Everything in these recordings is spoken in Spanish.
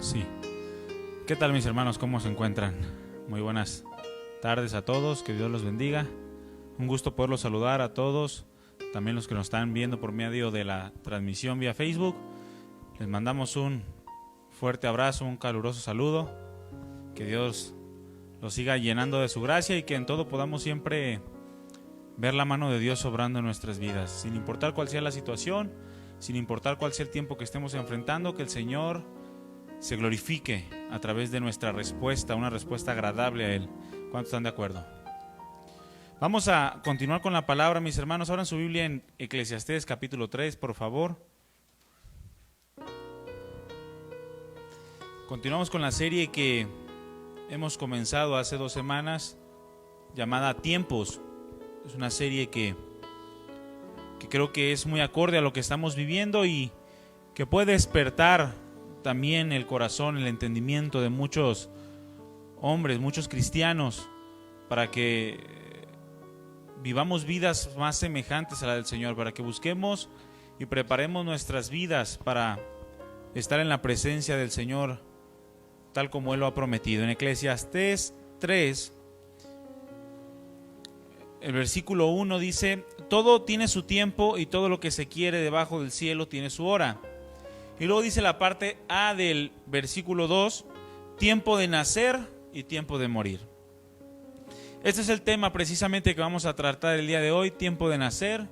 Sí. ¿Qué tal, mis hermanos? ¿Cómo se encuentran? Muy buenas tardes a todos, que Dios los bendiga. Un gusto poderlos saludar a todos, también los que nos están viendo por medio de la transmisión vía Facebook. Les mandamos un fuerte abrazo, un caluroso saludo. Que Dios los siga llenando de su gracia y que en todo podamos siempre ver la mano de Dios obrando en nuestras vidas, sin importar cuál sea la situación, sin importar cuál sea el tiempo que estemos enfrentando, que el Señor se glorifique a través de nuestra respuesta, una respuesta agradable a Él. ¿Cuántos están de acuerdo? Vamos a continuar con la palabra, mis hermanos. Abran su Biblia en Eclesiastés capítulo 3, por favor. Continuamos con la serie que hemos comenzado hace 2 semanas, llamada Tiempos. Es una serie que creo que es muy acorde a lo que estamos viviendo y que puede despertar también el corazón, el entendimiento de muchos hombres, muchos cristianos, para que vivamos vidas más semejantes a la del Señor, para que busquemos y preparemos nuestras vidas para estar en la presencia del Señor, tal como Él lo ha prometido. En Eclesiastés 3, el versículo 1 dice: todo tiene su tiempo y todo lo que se quiere debajo del cielo tiene su hora. Y luego dice la parte A del versículo 2: tiempo de nacer y tiempo de morir. Este es el tema precisamente que vamos a tratar el día de hoy: tiempo de nacer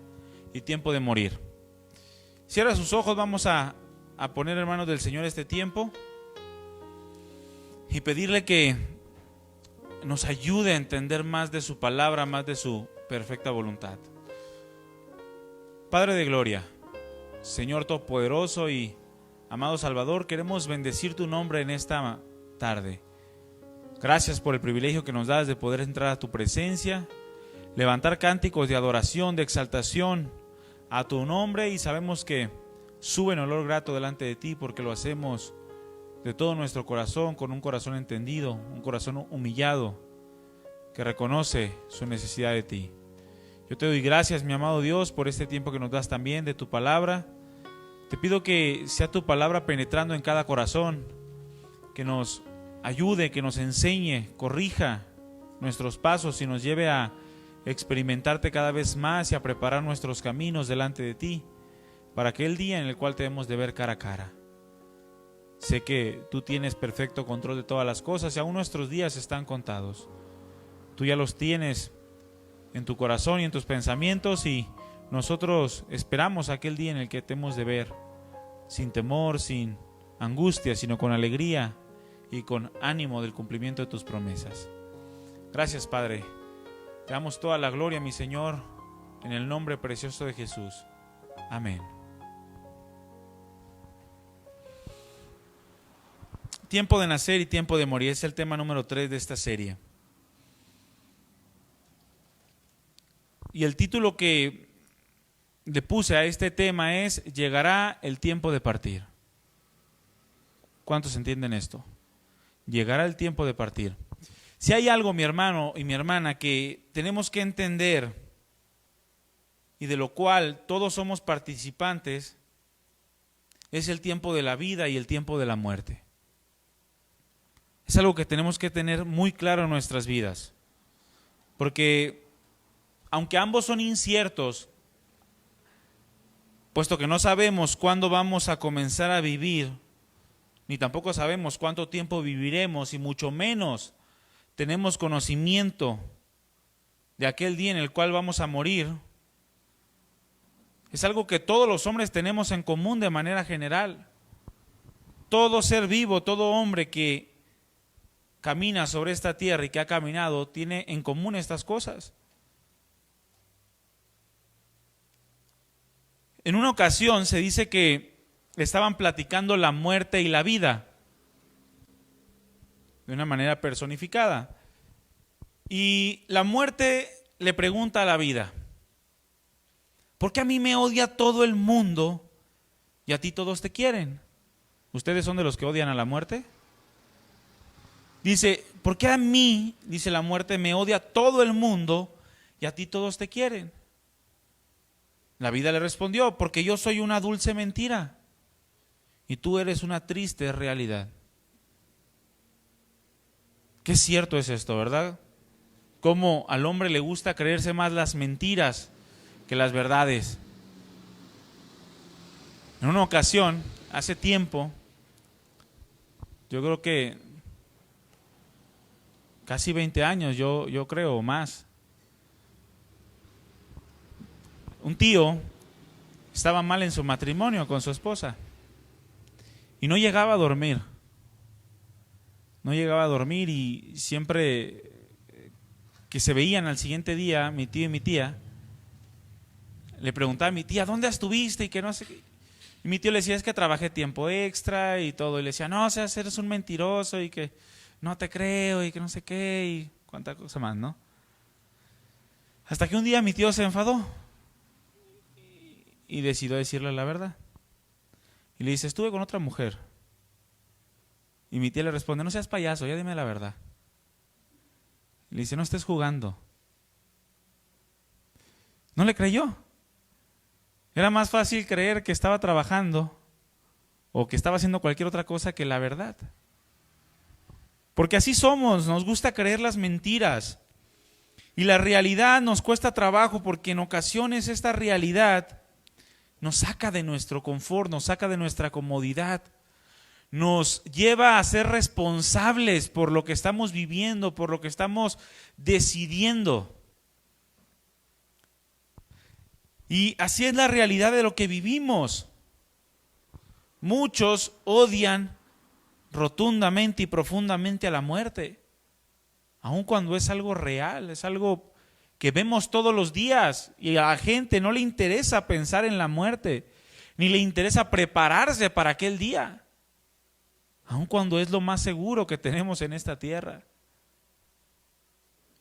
y tiempo de morir. Cierra sus ojos, vamos a poner en manos del Señor este tiempo y pedirle que nos ayude a entender más de su palabra, más de su perfecta voluntad. Padre de gloria, Señor todopoderoso y amado Salvador, queremos bendecir tu nombre en esta tarde. Gracias por el privilegio que nos das de poder entrar a tu presencia, levantar cánticos de adoración, de exaltación a tu nombre, y sabemos que suben olor grato delante de ti porque lo hacemos de todo nuestro corazón, con un corazón entendido, un corazón humillado que reconoce su necesidad de ti. Yo te doy gracias, mi amado Dios, por este tiempo que nos das también de tu palabra. Te pido que sea tu palabra penetrando en cada corazón, que nos ayude, que nos enseñe, corrija nuestros pasos y nos lleve a experimentarte cada vez más y a preparar nuestros caminos delante de ti para aquel día en el cual te debemos de ver cara a cara. Sé que tú tienes perfecto control de todas las cosas y aún nuestros días están contados. Tú ya los tienes en tu corazón y en tus pensamientos, y nosotros esperamos aquel día en el que te hemos de ver sin temor, sin angustia, sino con alegría y con ánimo del cumplimiento de tus promesas. Gracias, Padre. Te damos toda la gloria, mi Señor, en el nombre precioso de Jesús. Amén. Tiempo de nacer y tiempo de morir es el tema número 3 de esta serie. Y el título que le puse a este tema es: llegará el tiempo de partir. ¿Cuántos entienden esto? Llegará el tiempo de partir. Si hay algo, mi hermano y mi hermana, que tenemos que entender y de lo cual todos somos participantes, es el tiempo de la vida y el tiempo de la muerte. Es algo que tenemos que tener muy claro en nuestras vidas, porque aunque ambos son inciertos, puesto que no sabemos cuándo vamos a comenzar a vivir, ni tampoco sabemos cuánto tiempo viviremos, y mucho menos tenemos conocimiento de aquel día en el cual vamos a morir, es algo que todos los hombres tenemos en común de manera general. Todo ser vivo, todo hombre que camina sobre esta tierra y que ha caminado, tiene en común estas cosas. En una ocasión se dice que estaban platicando la muerte y la vida de una manera personificada. Y la muerte le pregunta a la vida: ¿por qué a mí me odia todo el mundo y a ti todos te quieren? ¿Ustedes son de los que odian a la muerte? Dice: ¿por qué a mí, dice la muerte, me odia todo el mundo y a ti todos te quieren? La vida le respondió: porque yo soy una dulce mentira y tú eres una triste realidad. Qué cierto es esto, ¿verdad? Cómo al hombre le gusta creerse más las mentiras que las verdades. En una ocasión, hace tiempo, yo creo que casi 20 años, yo creo, o más, un tío estaba mal en su matrimonio con su esposa y no llegaba a dormir. No llegaba a dormir y siempre que se veían al siguiente día, mi tío y mi tía, le preguntaba a mi tía, ¿dónde estuviste? Y que no sé qué. Y mi tío le decía, es que trabajé tiempo extra y todo. Y le decía, no, o sea, eres un mentiroso y que no te creo y que no sé qué y cuánta cosa más, ¿no? Hasta que un día mi tío se enfadó y decidió decirle la verdad. Y le dice, estuve con otra mujer. Y mi tía le responde, no seas payaso, ya dime la verdad. Y le dice, no estés jugando. No le creyó. Era más fácil creer que estaba trabajando o que estaba haciendo cualquier otra cosa que la verdad. Porque así somos, nos gusta creer las mentiras. Y la realidad nos cuesta trabajo porque en ocasiones esta realidad nos saca de nuestro confort, nos saca de nuestra comodidad, nos lleva a ser responsables por lo que estamos viviendo, por lo que estamos decidiendo. Y así es la realidad de lo que vivimos. Muchos odian rotundamente y profundamente a la muerte, aun cuando es algo real, es algo que vemos todos los días y a la gente no le interesa pensar en la muerte, ni le interesa prepararse para aquel día, aun cuando es lo más seguro que tenemos en esta tierra.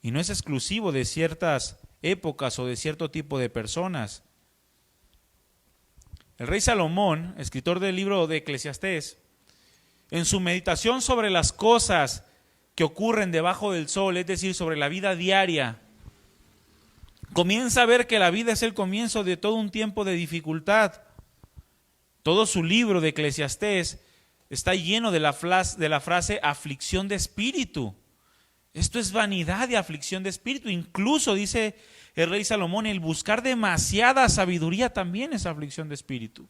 Y no es exclusivo de ciertas épocas o de cierto tipo de personas. El rey Salomón, escritor del libro de Eclesiastés, en su meditación sobre las cosas que ocurren debajo del sol, es decir, sobre la vida diaria, comienza a ver que la vida es el comienzo de todo un tiempo de dificultad. Todo su libro de Eclesiastés está lleno de la frase aflicción de espíritu. Esto es vanidad y aflicción de espíritu. Incluso dice el rey Salomón, el buscar demasiada sabiduría también es aflicción de espíritu.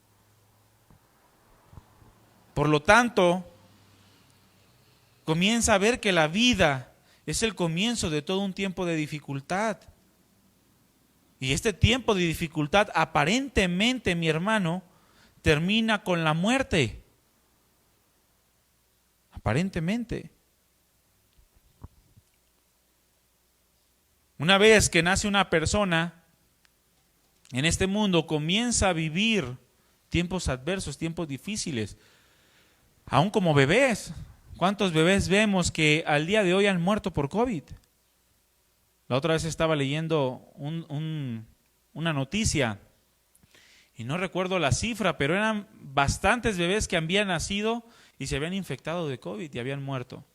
Por lo tanto, comienza a ver que la vida es el comienzo de todo un tiempo de dificultad. Y este tiempo de dificultad aparentemente, mi hermano, termina con la muerte. Aparentemente. Una vez que nace una persona en este mundo, comienza a vivir tiempos adversos, tiempos difíciles, aún como bebés. ¿Cuántos bebés vemos que al día de hoy han muerto por COVID? La otra vez estaba leyendo una noticia y no recuerdo la cifra, pero eran bastantes bebés que habían nacido y se habían infectado de COVID y habían muerto.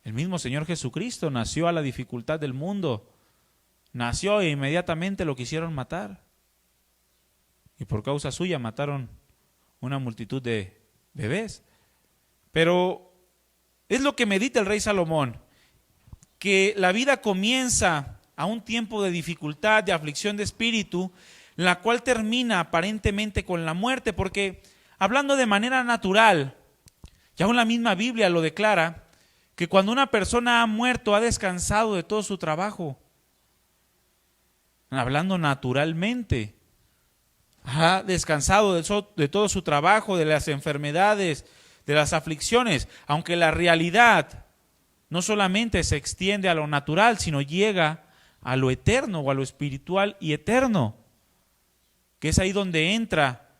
El mismo Señor Jesucristo nació a la dificultad del mundo, nació e inmediatamente lo quisieron matar. Y por causa suya mataron una multitud de bebés. Pero es lo que medita el rey Salomón, que la vida comienza a un tiempo de dificultad, de aflicción de espíritu, la cual termina aparentemente con la muerte, porque hablando de manera natural, y aún la misma Biblia lo declara, que cuando una persona ha muerto, ha descansado de todo su trabajo. Hablando naturalmente, ha descansado de todo su trabajo, de las enfermedades, de las aflicciones, aunque la realidad no solamente se extiende a lo natural, sino llega a lo eterno o a lo espiritual y eterno, que es ahí donde entra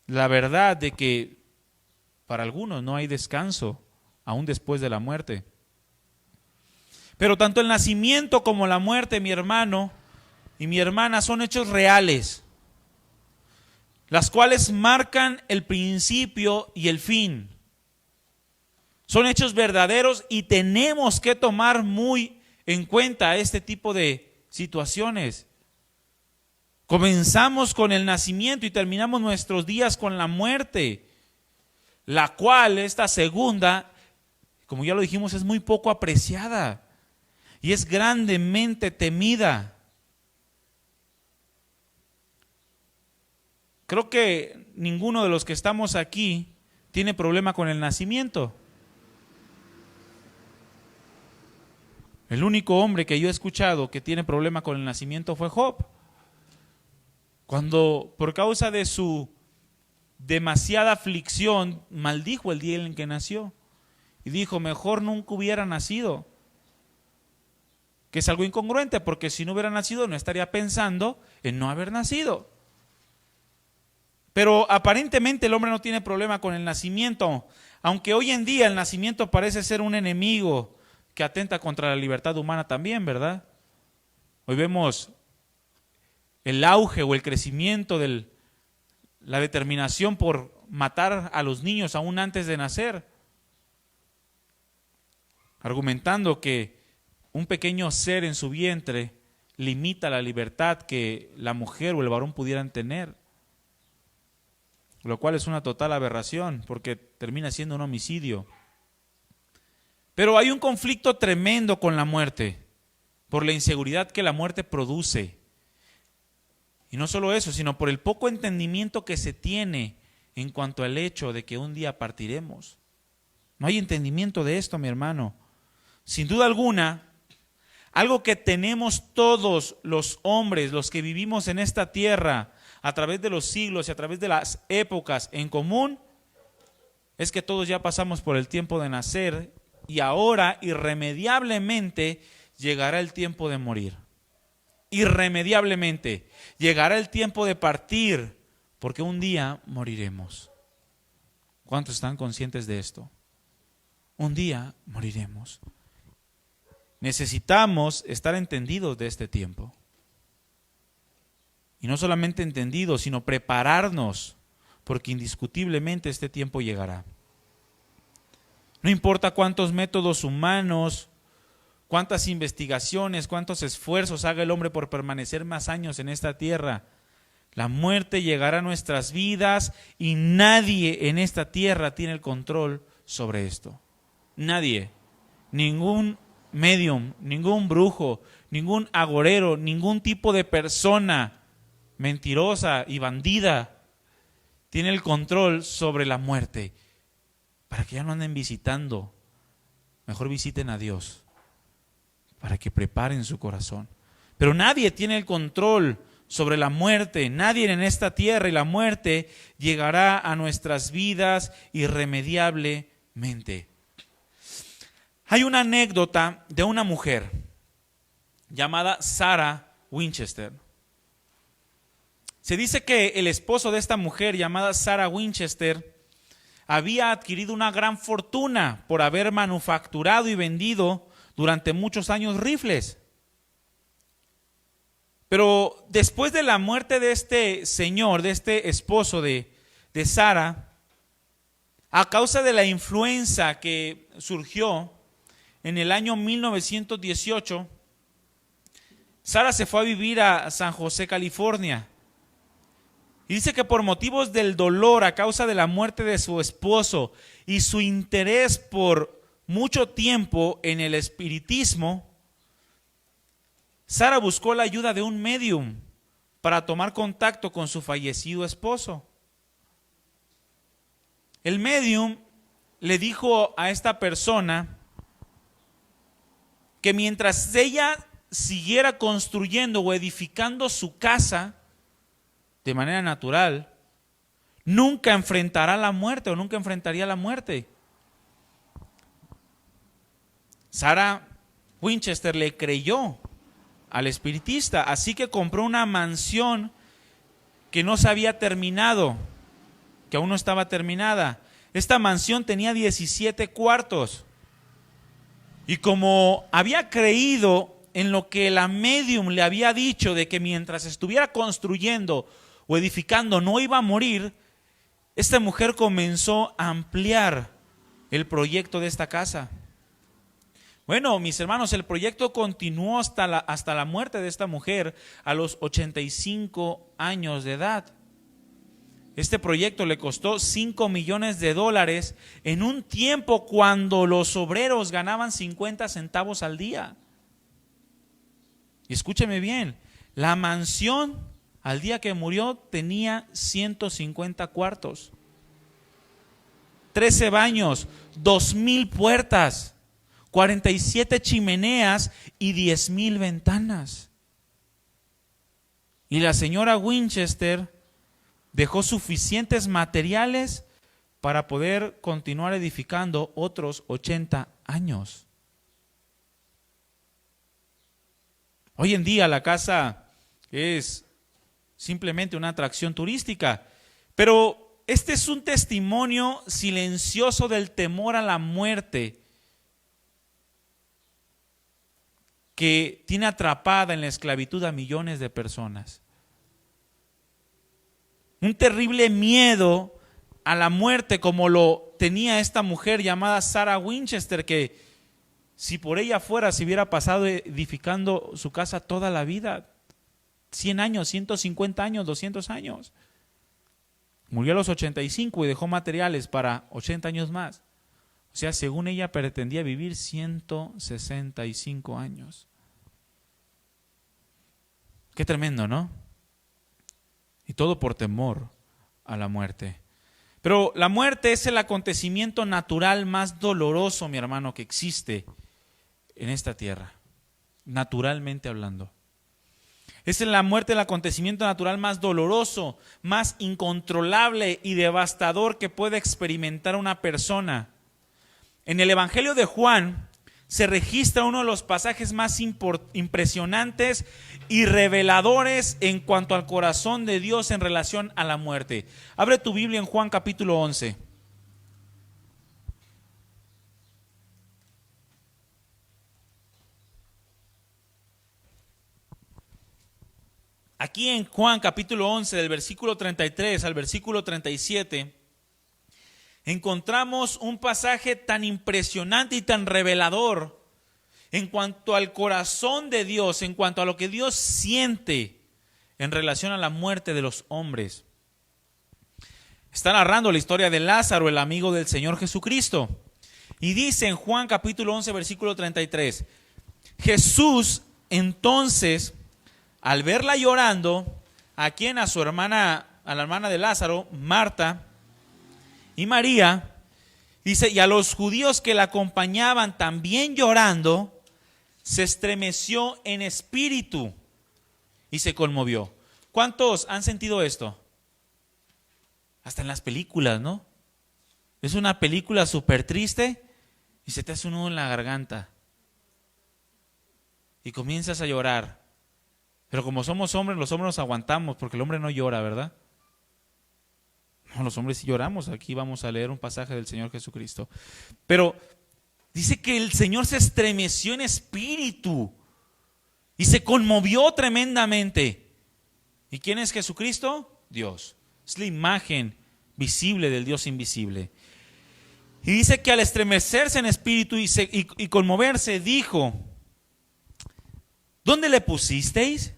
la verdad de que para algunos no hay descanso aún después de la muerte. Pero tanto el nacimiento como la muerte, mi hermano y mi hermana, son hechos reales, las cuales marcan el principio y el fin. Son hechos verdaderos y tenemos que tomar muy en cuenta este tipo de situaciones. Comenzamos con el nacimiento y terminamos nuestros días con la muerte, la cual, esta segunda, como ya lo dijimos, es muy poco apreciada y es grandemente temida. Creo que ninguno de los que estamos aquí tiene problema con el nacimiento. El único hombre que yo he escuchado que tiene problema con el nacimiento fue Job. Cuando por causa de su demasiada aflicción maldijo el día en que nació. Y dijo, mejor nunca hubiera nacido. Que es algo incongruente, porque si no hubiera nacido no estaría pensando en no haber nacido. Pero aparentemente el hombre no tiene problema con el nacimiento, aunque hoy en día el nacimiento parece ser un enemigo que atenta contra la libertad humana también, ¿verdad? Hoy vemos el auge o el crecimiento de la determinación por matar a los niños aún antes de nacer, argumentando que un pequeño ser en su vientre limita la libertad que la mujer o el varón pudieran tener, lo cual es una total aberración porque termina siendo un homicidio. Pero hay un conflicto tremendo con la muerte por la inseguridad que la muerte produce. Y no solo eso, sino por el poco entendimiento que se tiene en cuanto al hecho de que un día partiremos. No hay entendimiento de esto, mi hermano. Sin duda alguna, algo que tenemos todos los hombres, los que vivimos en esta tierra, a través de los siglos y a través de las épocas en común, es que todos ya pasamos por el tiempo de nacer y ahora irremediablemente llegará el tiempo de morir. Irremediablemente llegará el tiempo de partir, porque un día moriremos. ¿Cuántos están conscientes de esto? Un día moriremos. Necesitamos estar entendidos de este tiempo. Y no solamente entendidos, sino prepararnos, porque indiscutiblemente este tiempo llegará. No importa cuántos métodos humanos, cuántas investigaciones, cuántos esfuerzos haga el hombre por permanecer más años en esta tierra, la muerte llegará a nuestras vidas y nadie en esta tierra tiene el control sobre esto. Nadie, ningún medium, ningún brujo, ningún agorero, ningún tipo de persona mentirosa y bandida tiene el control sobre la muerte. Para que ya no anden visitando, mejor visiten a Dios, para que preparen su corazón. Pero nadie tiene el control sobre la muerte, nadie en esta tierra, y la muerte llegará a nuestras vidas irremediablemente. Hay una anécdota de una mujer llamada Sarah Winchester. Se dice que el esposo de esta mujer llamada Sarah Winchester había adquirido una gran fortuna por haber manufacturado y vendido durante muchos años rifles. Pero después de la muerte de este señor, de este esposo de Sarah, a causa de la influenza que surgió en el año 1918, Sarah se fue a vivir a San José, California. Y dice que por motivos del dolor a causa de la muerte de su esposo y su interés por mucho tiempo en el espiritismo, Sarah buscó la ayuda de un medium para tomar contacto con su fallecido esposo. El medium le dijo a esta persona que mientras ella siguiera construyendo o edificando su casa de manera natural, nunca enfrentará la muerte o nunca enfrentaría la muerte. Sarah Winchester le creyó al espiritista, así que compró una mansión que no se había terminado, que aún no estaba terminada. Esta mansión tenía 17 cuartos. Y como había creído en lo que la medium le había dicho de que mientras estuviera construyendo o edificando no iba a morir, esta mujer comenzó a ampliar el proyecto de esta casa. Bueno, mis hermanos, el proyecto continuó hasta la muerte de esta mujer a los 85 años de edad. Este proyecto le costó $5 millones en un tiempo cuando los obreros ganaban 50 centavos al día. Y escúcheme bien, la mansión al día que murió tenía 150 cuartos, 13 baños, 2,000 puertas, 47 chimeneas y 10,000 ventanas. Y la señora Winchester dejó suficientes materiales para poder continuar edificando otros 80 años. Hoy en día la casa es simplemente una atracción turística, pero este es un testimonio silencioso del temor a la muerte que tiene atrapada en la esclavitud a millones de personas. Un terrible miedo a la muerte como lo tenía esta mujer llamada Sarah Winchester, que si por ella fuera se hubiera pasado edificando su casa toda la vida, 100 años, 150 años, 200 años. Murió a los 85 y dejó materiales para 80 años más. O sea, según ella pretendía vivir 165 años. Qué tremendo, ¿no? Y todo por temor a la muerte. Pero la muerte es el acontecimiento natural más doloroso, mi hermano, que existe en esta tierra, naturalmente hablando. Es la muerte el acontecimiento natural más doloroso, más incontrolable y devastador que puede experimentar una persona. En el Evangelio de Juan se registra uno de los pasajes más impresionantes y reveladores en cuanto al corazón de Dios en relación a la muerte. Abre tu Biblia en Juan capítulo 11. Aquí en Juan capítulo 11, del versículo 33 al versículo 37, encontramos un pasaje tan impresionante y tan revelador en cuanto al corazón de Dios, en cuanto a lo que Dios siente en relación a la muerte de los hombres. Está narrando la historia de Lázaro, el amigo del Señor Jesucristo. Y dice en Juan capítulo 11, versículo 33, Jesús entonces, al verla llorando, a quien a su hermana, a la hermana de Lázaro, Marta y María, dice, y a los judíos que la acompañaban también llorando, se estremeció en espíritu y se conmovió. ¿Cuántos han sentido esto? Hasta en las películas, ¿no? Es una película súper triste y se te hace un nudo en la garganta y comienzas a llorar. Pero como somos hombres, los hombres nos aguantamos porque el hombre no llora, ¿verdad? No, los hombres sí lloramos. Aquí vamos a leer un pasaje del Señor Jesucristo. Pero dice que el Señor se estremeció en espíritu y se conmovió tremendamente. ¿Y quién es Jesucristo? Dios. Es la imagen visible del Dios invisible. Y dice que al estremecerse en espíritu y conmoverse, dijo, ¿dónde le pusisteis?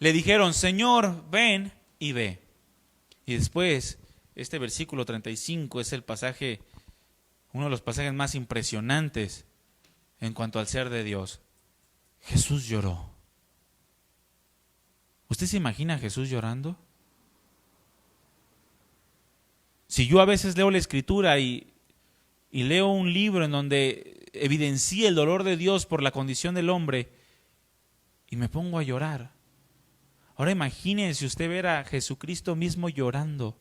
Le dijeron, Señor, ven y ve. Y después, este versículo 35 es el pasaje, uno de los pasajes más impresionantes en cuanto al ser de Dios. Jesús lloró. ¿Usted se imagina a Jesús llorando? Si yo a veces leo la Escritura y leo un libro en donde evidencia el dolor de Dios por la condición del hombre y me pongo a llorar. Ahora imagínese usted ver a Jesucristo mismo llorando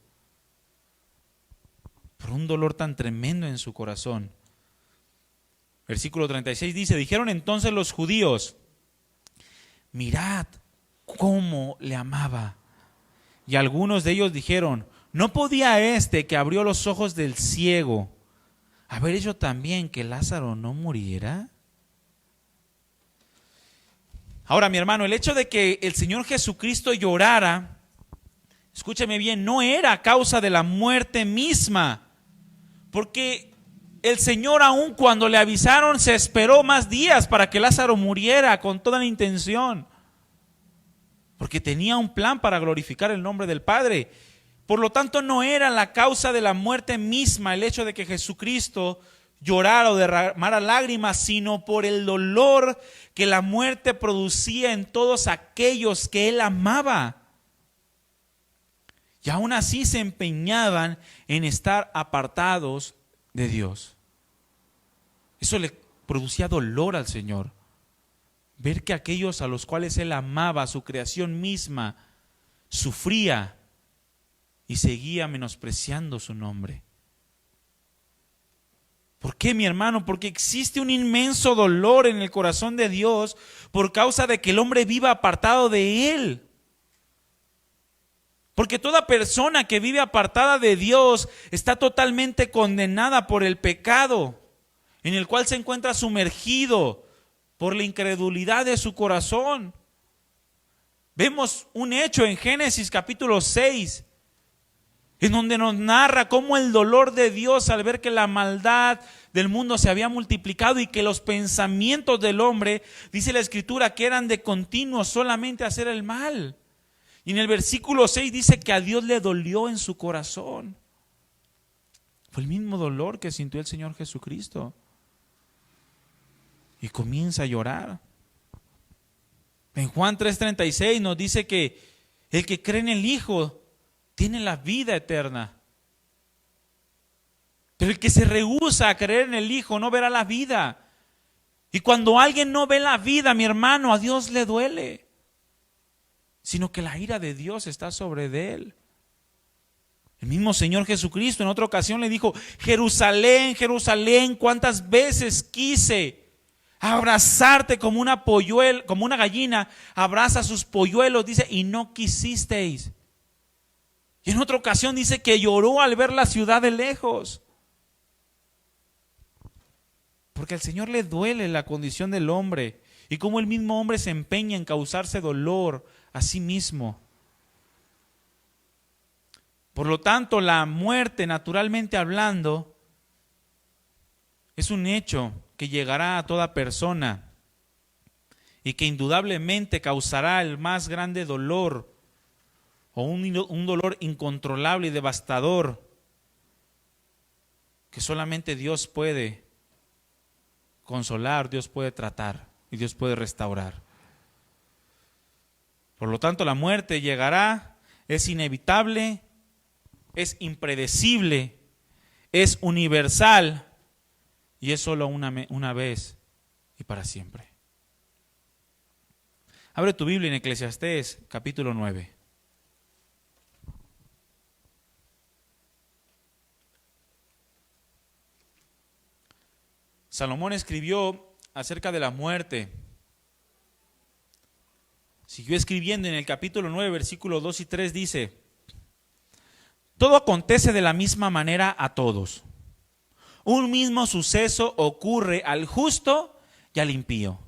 por un dolor tan tremendo en su corazón. Versículo 36 dice, dijeron entonces los judíos, mirad cómo le amaba. Y algunos de ellos dijeron, ¿no podía este que abrió los ojos del ciego haber hecho también que Lázaro no muriera? Ahora, mi hermano, el hecho de que el Señor Jesucristo llorara, escúcheme bien, no era a causa de la muerte misma, porque el Señor, aun cuando le avisaron, se esperó más días para que Lázaro muriera con toda la intención. porque tenía un plan para glorificar el nombre del Padre. Por lo tanto, no era la causa de la muerte misma el hecho de que Jesucristo llorara o derramara lágrimas, sino por el dolor que la muerte producía en todos aquellos que Él amaba. Y aún así se empeñaban en estar apartados de Dios. Eso le producía dolor al Señor. Ver que aquellos a los cuales Él amaba, su creación misma, sufría y seguía menospreciando su nombre. ¿Por qué, mi hermano? Porque existe un inmenso dolor en el corazón de Dios por causa de que el hombre viva apartado de Él. Porque toda persona que vive apartada de Dios está totalmente condenada por el pecado, en el cual se encuentra sumergido por la incredulidad de su corazón. Vemos un hecho en Génesis capítulo 6, en donde nos narra cómo el dolor de Dios al ver que la maldad del mundo se había multiplicado y que los pensamientos del hombre, dice la Escritura, que eran de continuo solamente hacer el mal. Y en el versículo 6 dice que a Dios le dolió en su corazón. Fue el mismo dolor que sintió el Señor Jesucristo. Y comienza a llorar. En Juan 3:36 nos dice que el que cree en el Hijo tiene la vida eterna. Pero el que se rehúsa a creer en el Hijo no verá la vida. Y cuando alguien no ve la vida, mi hermano, a Dios le duele. Sino que la ira de Dios está sobre de él. El mismo Señor Jesucristo en otra ocasión le dijo: Jerusalén, Jerusalén, cuántas veces quise abrazarte como como una gallina abraza sus polluelos, dice, y no quisisteis. Y en otra ocasión dice que lloró al ver la ciudad de lejos. Porque al Señor le duele la condición del hombre y cómo el mismo hombre se empeña en causarse dolor a sí mismo. Por lo tanto, la muerte, naturalmente hablando, es un hecho que llegará a toda persona y que indudablemente causará el más grande dolor o un dolor incontrolable y devastador que solamente Dios puede consolar, Dios puede tratar y Dios puede restaurar. Por lo tanto, la muerte llegará, es inevitable, es impredecible, es universal y es solo una vez y para siempre. Abre tu Biblia en Eclesiastés capítulo 9. Salomón escribió acerca de la muerte. Siguió escribiendo en el capítulo 9, versículos 2 y 3, dice: todo acontece de la misma manera a todos. Un mismo suceso ocurre al justo y al impío,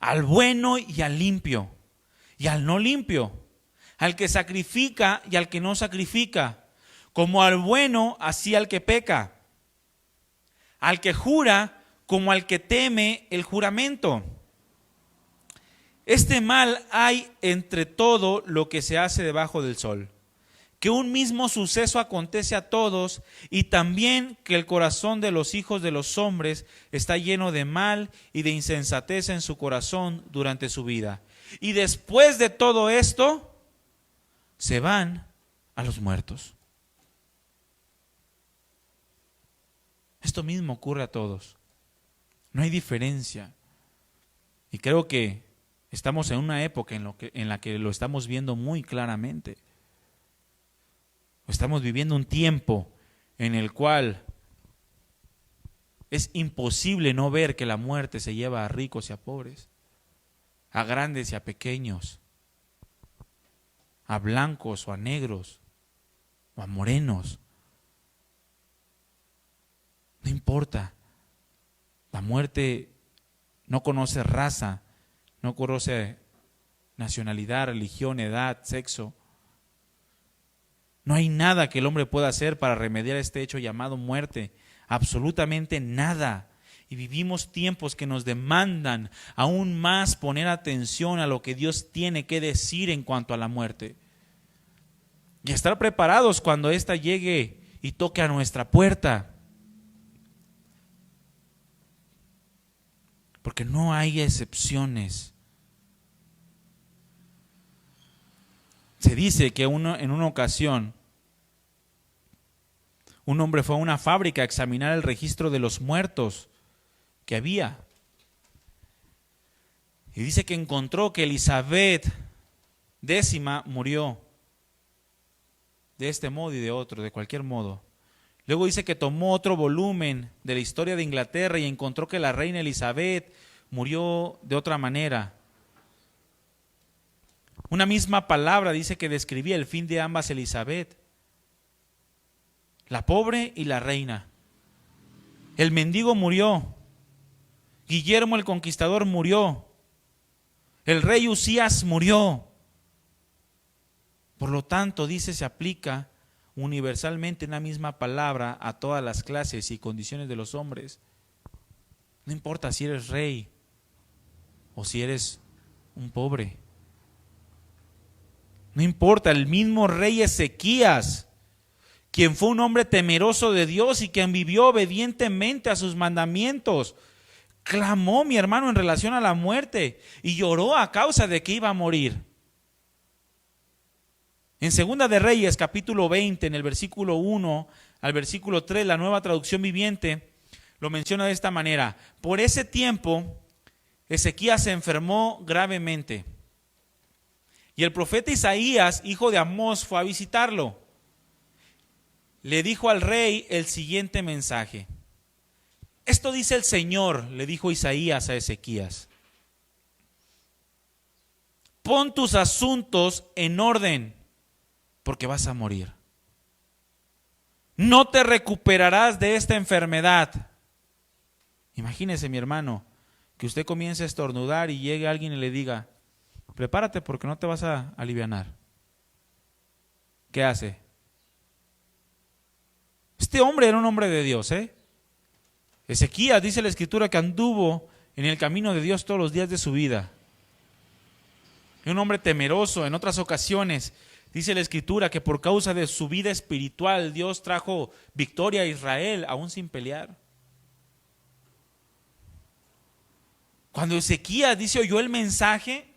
al bueno y al limpio, y al no limpio, al que sacrifica y al que no sacrifica, como al bueno, así al que peca, al que jura como al que teme el juramento. Este mal hay entre todo lo que se hace debajo del sol, que un mismo suceso acontece a todos, y también que el corazón de los hijos de los hombres está lleno de mal y de insensatez en su corazón durante su vida. Y después de todo esto, se van a los muertos. Esto mismo ocurre a todos. No hay diferencia. Y creo que estamos en una época en la que lo estamos viendo muy claramente. Estamos viviendo un tiempo en el cual es imposible no ver que la muerte se lleva a ricos y a pobres, a grandes y a pequeños, a blancos o a negros, o a morenos. No importa. La muerte no conoce raza, no conoce nacionalidad, religión, edad, sexo. No hay nada que el hombre pueda hacer para remediar este hecho llamado muerte. Absolutamente nada. Y vivimos tiempos que nos demandan aún más poner atención a lo que Dios tiene que decir en cuanto a la muerte. Y estar preparados cuando ésta llegue y toque a nuestra puerta. Porque no hay excepciones. Se dice que en una ocasión un hombre fue a una fábrica a examinar el registro de los muertos que había. Y dice que encontró que Elizabeth X murió de este modo y de otro, de cualquier modo. Luego dice que tomó otro volumen de la historia de Inglaterra y encontró que la reina Elizabeth murió de otra manera. Una misma palabra dice que describía el fin de ambas Elizabeth, la pobre y la reina. El mendigo murió, Guillermo el Conquistador murió, el rey Usías murió. Por lo tanto, dice, se aplica universalmente una misma palabra a todas las clases y condiciones de los hombres. No importa si eres rey o si eres un pobre. No importa, el mismo rey Ezequías, quien fue un hombre temeroso de Dios y quien vivió obedientemente a sus mandamientos, clamó, mi hermano, en relación a la muerte y lloró a causa de que iba a morir. En Segunda de Reyes, capítulo 20, en el versículo 1 al versículo 3, la Nueva Traducción Viviente lo menciona de esta manera: por ese tiempo, Ezequías se enfermó gravemente. Y el profeta Isaías, hijo de Amós, fue a visitarlo. Le dijo al rey el siguiente mensaje. Esto dice el Señor, le dijo Isaías a Ezequías: pon tus asuntos en orden, porque vas a morir. No te recuperarás de esta enfermedad. Imagínese, mi hermano, que usted comience a estornudar y llegue alguien y le diga: prepárate porque no te vas a alivianar. ¿Qué hace? Este hombre era un hombre de Dios, Ezequías, dice la Escritura, que anduvo en el camino de Dios todos los días de su vida. Un hombre temeroso. En otras ocasiones dice la Escritura que por causa de su vida espiritual Dios trajo victoria a Israel, aún sin pelear. Cuando Ezequías, dice, oyó el mensaje,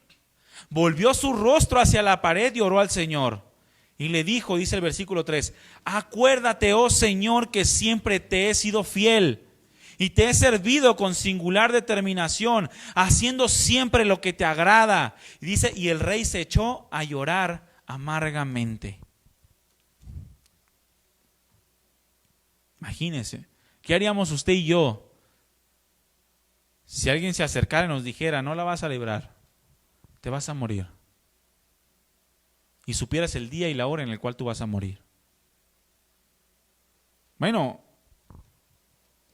volvió su rostro hacia la pared y oró al Señor. Y le dijo, dice el versículo 3, acuérdate, oh Señor, que siempre te he sido fiel y te he servido con singular determinación, haciendo siempre lo que te agrada. Y dice, y el rey se echó a llorar amargamente. Imagínense, ¿qué haríamos usted y yo si alguien se acercara y nos dijera: no la vas a librar, te vas a morir? Y supieras el día y la hora en el cual tú vas a morir. Bueno,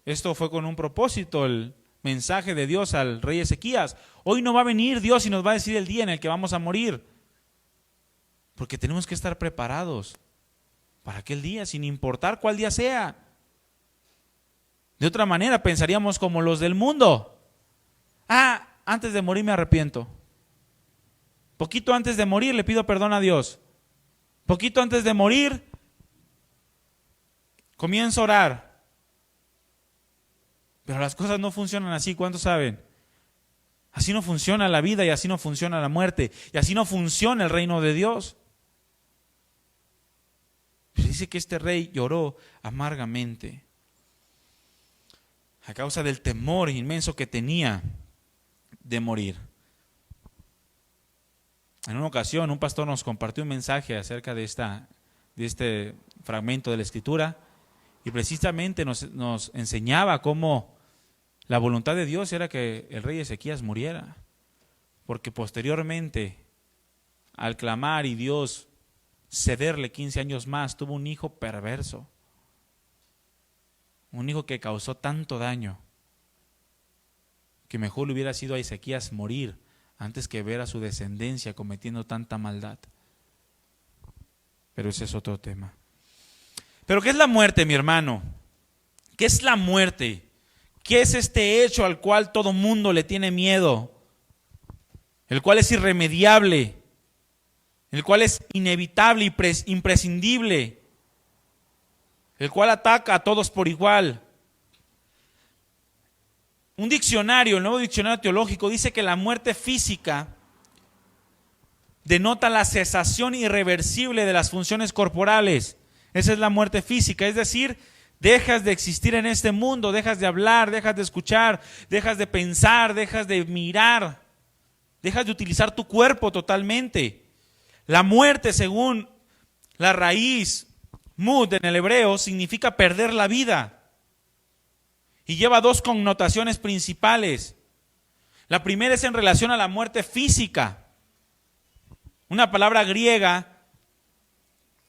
esto fue con un propósito, el mensaje de Dios al rey Ezequías. Hoy no va a venir Dios y nos va a decir el día en el que vamos a morir, porque tenemos que estar preparados para aquel día, sin importar cuál día sea. De otra manera pensaríamos como los del mundo: antes de morir me arrepiento. Poquito antes de morir le pido perdón a Dios. Poquito antes de morir comienzo a orar. Pero las cosas no funcionan así, ¿cuántos saben? Así no funciona la vida y así no funciona la muerte y así no funciona el reino de Dios. Pero dice que este rey lloró amargamente a causa del temor inmenso que tenía de morir. En una ocasión un pastor nos compartió un mensaje acerca de este fragmento de la Escritura y precisamente nos enseñaba cómo la voluntad de Dios era que el rey Ezequías muriera, porque posteriormente, al clamar y Dios cederle 15 años más, tuvo un hijo perverso, un hijo que causó tanto daño, que mejor le hubiera sido a Ezequías morir antes que ver a su descendencia cometiendo tanta maldad. Pero ese es otro tema. Pero ¿qué es la muerte, mi hermano? ¿Qué es la muerte? ¿Qué es este hecho al cual todo mundo le tiene miedo? El cual es irremediable, el cual es inevitable y imprescindible, el cual ataca a todos por igual. Un diccionario, el Nuevo Diccionario Teológico, dice que la muerte física denota la cesación irreversible de las funciones corporales. Esa es la muerte física, es decir, dejas de existir en este mundo, dejas de hablar, dejas de escuchar, dejas de pensar, dejas de mirar, dejas de utilizar tu cuerpo totalmente. La muerte, según la raíz mud en el hebreo, significa perder la vida y lleva dos connotaciones principales. La primera es en relación a la muerte física, una palabra griega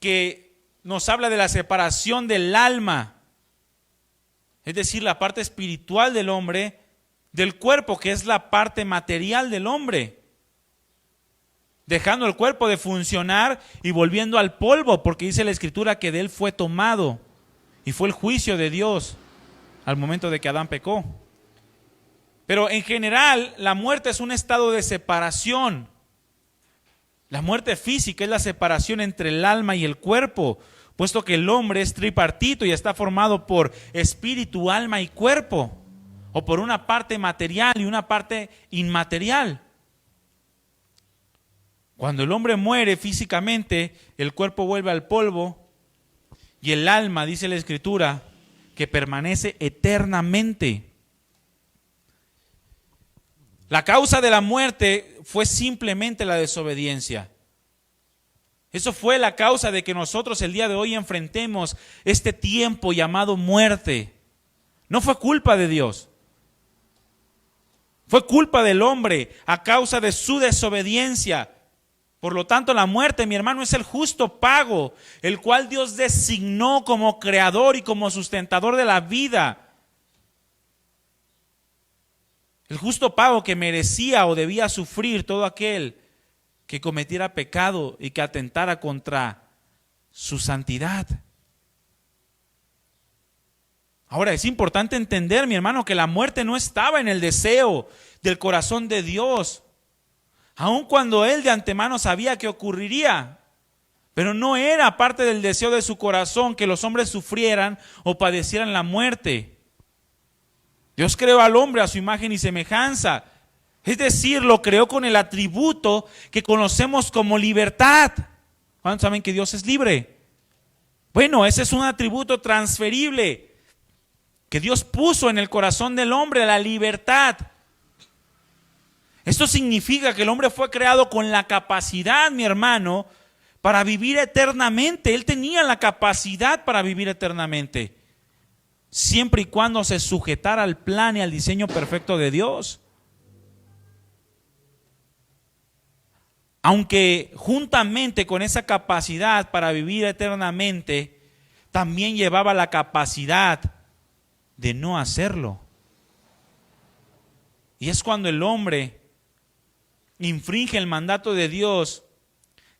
que nos habla de la separación del alma, es decir, la parte espiritual del hombre, del cuerpo, que es la parte material del hombre, dejando el cuerpo de funcionar y volviendo al polvo, porque dice la Escritura que de él fue tomado y fue el juicio de Dios al momento de que Adán pecó. Pero en general, la muerte es un estado de separación. La muerte física es la separación entre el alma y el cuerpo, puesto que el hombre es tripartito y está formado por espíritu, alma y cuerpo, o por una parte material y una parte inmaterial. Cuando el hombre muere físicamente, el cuerpo vuelve al polvo y el alma, dice la Escritura, que permanece eternamente. La causa de la muerte fue simplemente la desobediencia. Eso fue la causa de que nosotros el día de hoy enfrentemos este tiempo llamado muerte. No fue culpa de Dios. Fue culpa del hombre a causa de su desobediencia. Por lo tanto, la muerte, mi hermano, es el justo pago, el cual Dios designó como creador y como sustentador de la vida. El justo pago que merecía o debía sufrir todo aquel que cometiera pecado y que atentara contra su santidad. Ahora, es importante entender, mi hermano, que la muerte no estaba en el deseo del corazón de Dios, aun cuando Él de antemano sabía que ocurriría. Pero no era parte del deseo de su corazón que los hombres sufrieran o padecieran la muerte. Dios creó al hombre a su imagen y semejanza. Es decir, lo creó con el atributo que conocemos como libertad. ¿Cuántos saben que Dios es libre? Bueno, ese es un atributo transferible que Dios puso en el corazón del hombre, la libertad. Esto significa que el hombre fue creado con la capacidad, mi hermano, para vivir eternamente. Él tenía la capacidad para vivir eternamente, siempre y cuando se sujetara al plan y al diseño perfecto de Dios. Aunque juntamente con esa capacidad para vivir eternamente, también llevaba la capacidad de no hacerlo. Y es cuando el hombre infringe el mandato de Dios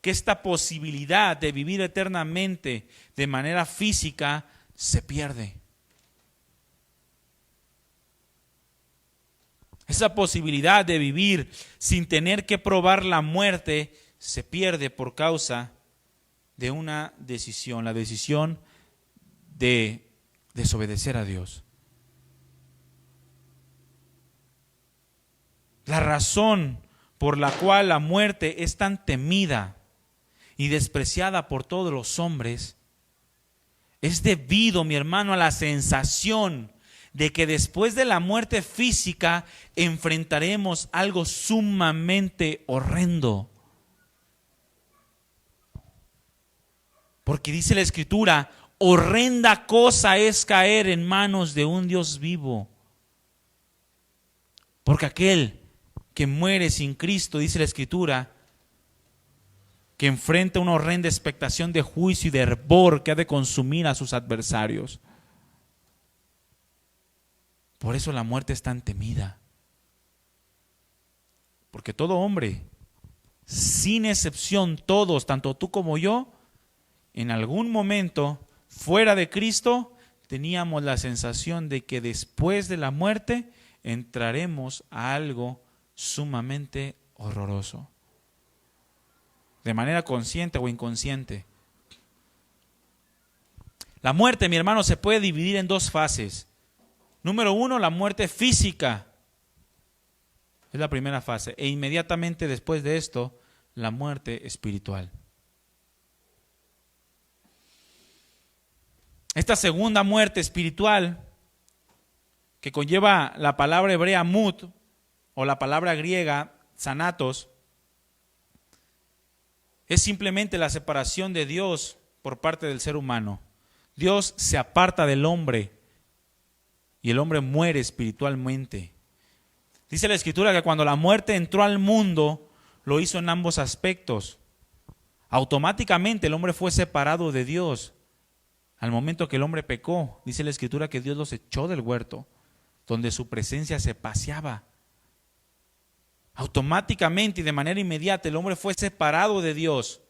que esta posibilidad de vivir eternamente de manera física se pierde. Esa posibilidad de vivir sin tener que probar la muerte se pierde por causa de una decisión, la decisión de desobedecer a Dios. La razón por la cual la muerte es tan temida y despreciada por todos los hombres es debido, mi hermano, a la sensación de que después de la muerte física enfrentaremos algo sumamente horrendo. Porque dice la Escritura, horrenda cosa es caer en manos de un Dios vivo. Porque aquel que muere sin Cristo, dice la Escritura, que enfrenta una horrenda expectación de juicio y de hervor que ha de consumir a sus adversarios. Por eso la muerte es tan temida. Porque todo hombre, sin excepción, todos, tanto tú como yo, en algún momento, fuera de Cristo, teníamos la sensación de que después de la muerte entraremos a algo sumamente horroroso, de manera consciente o inconsciente. La muerte, mi hermano, se puede dividir en dos fases. Número uno, la muerte física. Es la primera fase. E inmediatamente después de esto, la muerte espiritual. Esta segunda muerte espiritual, que conlleva la palabra hebrea mut, o la palabra griega thanatos, es simplemente la separación de Dios por parte del ser humano. Dios se aparta del hombre y el hombre muere espiritualmente. Dice la Escritura que cuando la muerte entró al mundo, lo hizo en ambos aspectos. Automáticamente el hombre fue separado de Dios. Al momento que el hombre pecó, dice la Escritura que Dios los echó del huerto, donde su presencia se paseaba. Automáticamente y de manera inmediata el hombre fue separado de Dios.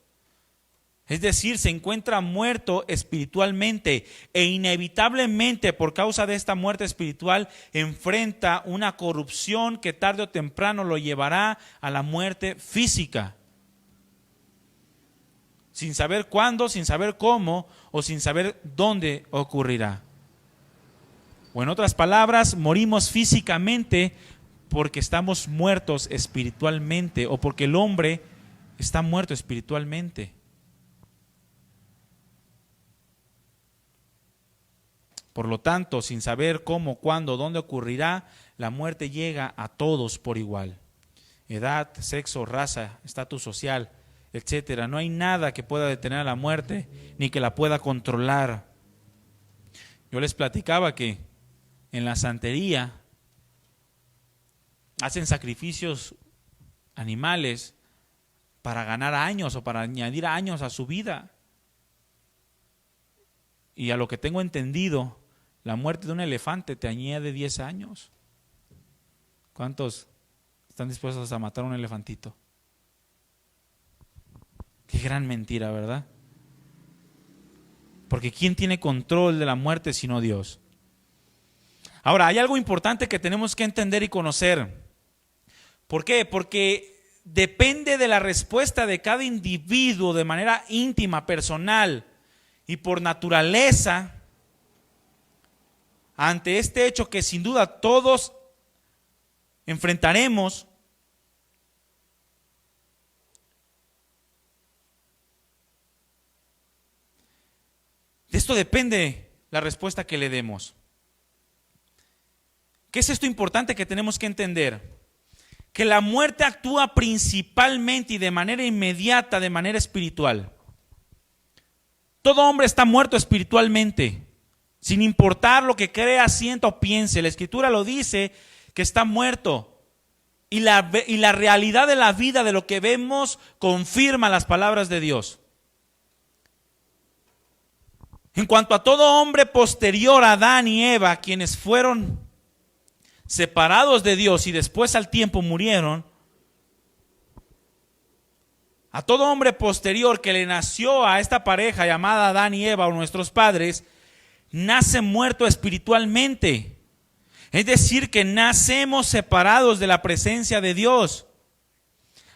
Es decir, se encuentra muerto espiritualmente e inevitablemente por causa de esta muerte espiritual enfrenta una corrupción que tarde o temprano lo llevará a la muerte física. Sin saber cuándo, sin saber cómo o sin saber dónde ocurrirá. O en otras palabras, morimos físicamente porque estamos muertos espiritualmente o porque el hombre está muerto espiritualmente. Por lo tanto, sin saber cómo, cuándo, dónde ocurrirá, la muerte llega a todos por igual. Edad, sexo, raza, estatus social, etcétera. No hay nada que pueda detener a la muerte ni que la pueda controlar. Yo les platicaba que en la santería hacen sacrificios animales para ganar años o para añadir años a su vida. Y a lo que tengo entendido, la muerte de un elefante te añade 10 años. ¿Cuántos están dispuestos a matar a un elefantito? Qué gran mentira, ¿verdad? Porque ¿quién tiene control de la muerte sino Dios? Ahora, hay algo importante que tenemos que entender y conocer. ¿Por qué? Porque depende de la respuesta de cada individuo de manera íntima, personal y por naturaleza ante este hecho que sin duda todos enfrentaremos. De esto depende la respuesta que le demos. ¿Qué es esto importante que tenemos que entender? Que la muerte actúa principalmente y de manera inmediata, de manera espiritual. Todo hombre está muerto espiritualmente, sin importar lo que crea, sienta o piense. La Escritura lo dice que está muerto. Y la realidad de la vida, de lo que vemos, confirma las palabras de Dios. En cuanto a todo hombre posterior a Adán y Eva, quienes fueron separados de Dios y después al tiempo murieron, a todo hombre posterior que le nació a esta pareja llamada Adán y Eva o nuestros padres, nace muerto espiritualmente. Es decir, que nacemos separados de la presencia de Dios.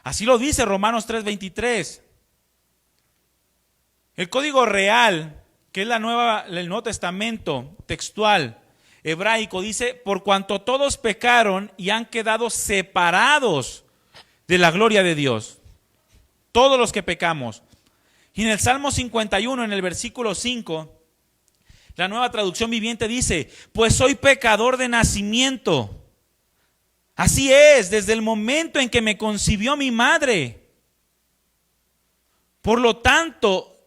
Así lo dice Romanos 3:23. El código real, que es el Nuevo Testamento textual hebraico, dice: por cuanto todos pecaron y han quedado separados de la gloria de Dios. Todos los que pecamos. Y en el Salmo 51, en el versículo 5, la Nueva Traducción Viviente dice: pues soy pecador de nacimiento. Así es, desde el momento en que me concibió mi madre. Por lo tanto,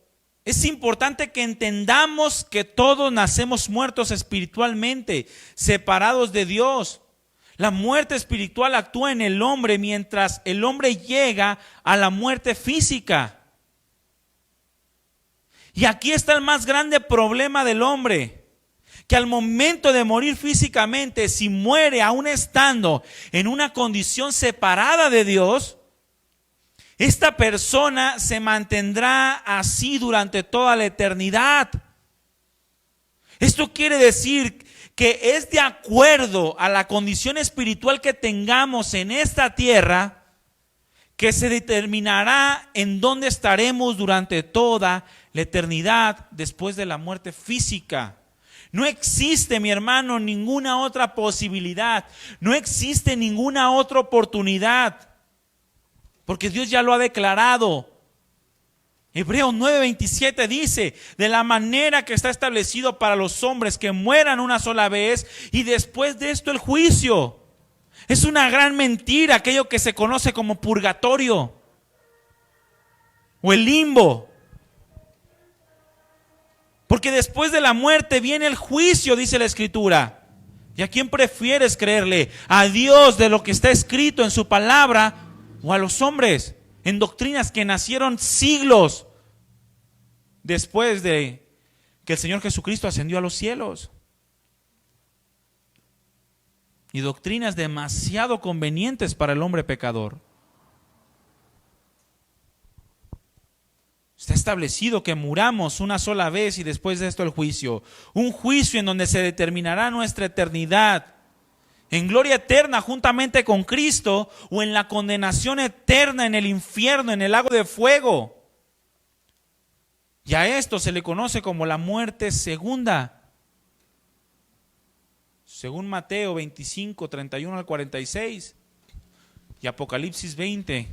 es importante que entendamos que todos nacemos muertos espiritualmente, separados de Dios. La muerte espiritual actúa en el hombre mientras el hombre llega a la muerte física. Y aquí está el más grande problema del hombre, que al momento de morir físicamente, si muere aún estando en una condición separada de Dios, esta persona se mantendrá así durante toda la eternidad. Esto quiere decir que es de acuerdo a la condición espiritual que tengamos en esta tierra que se determinará en dónde estaremos durante toda la eternidad después de la muerte física. No existe, mi hermano, ninguna otra posibilidad. No existe ninguna otra oportunidad. Porque Dios ya lo ha declarado. Hebreos 9:27 dice: de la manera que está establecido para los hombres que mueran una sola vez y después de esto el juicio. Es una gran mentira aquello que se conoce como purgatorio o el limbo. Porque después de la muerte viene el juicio, dice la Escritura. ¿Y a quién prefieres creerle? ¿A Dios de lo que está escrito en su palabra o a los hombres en doctrinas que nacieron siglos después de que el Señor Jesucristo ascendió a los cielos? Y doctrinas demasiado convenientes para el hombre pecador. Está establecido que muramos una sola vez y después de esto el juicio. Un juicio en donde se determinará nuestra eternidad en gloria eterna juntamente con Cristo o en la condenación eterna en el infierno, en el lago de fuego. Y a esto se le conoce como la muerte segunda. Según Mateo 25, 31 al 46 y Apocalipsis 20,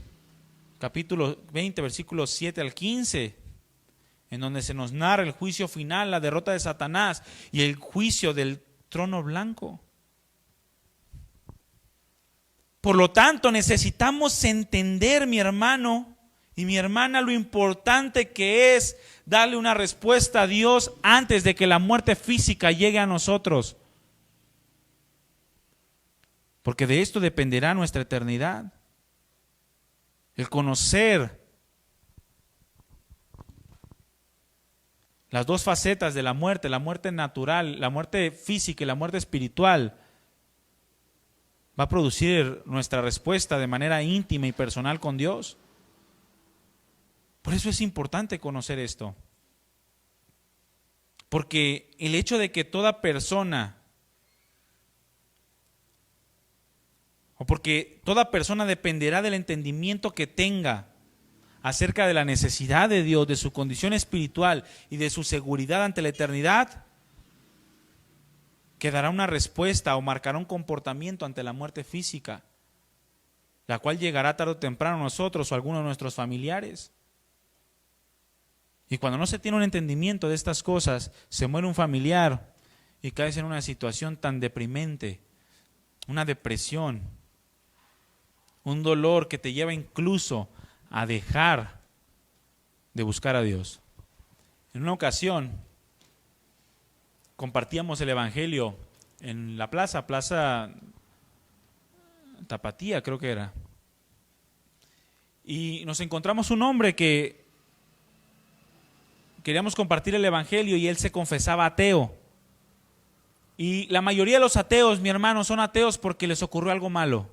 capítulo 20, versículos 7 al 15, en donde se nos narra el juicio final, la derrota de Satanás y el juicio del trono blanco. Por lo tanto, necesitamos entender, mi hermano y mi hermana, lo importante que es darle una respuesta a Dios antes de que la muerte física llegue a nosotros. Porque de esto dependerá nuestra eternidad. El conocer las dos facetas de la muerte natural, la muerte física y la muerte espiritual, va a producir nuestra respuesta de manera íntima y personal con Dios. Por eso es importante conocer esto. Porque el hecho de que toda persona, o porque toda persona dependerá del entendimiento que tenga acerca de la necesidad de Dios, de su condición espiritual y de su seguridad ante la eternidad, que dará una respuesta o marcará un comportamiento ante la muerte física, la cual llegará tarde o temprano a nosotros o a alguno de nuestros familiares. Y cuando no se tiene un entendimiento de estas cosas, se muere un familiar y caes en una situación tan deprimente, una depresión, un dolor que te lleva incluso a dejar de buscar a Dios. En una ocasión compartíamos el evangelio en la plaza Tapatía creo que era, y nos encontramos un hombre que queríamos compartir el evangelio y él se confesaba ateo. Y la mayoría de los ateos, mi hermano, son ateos porque les ocurrió algo malo,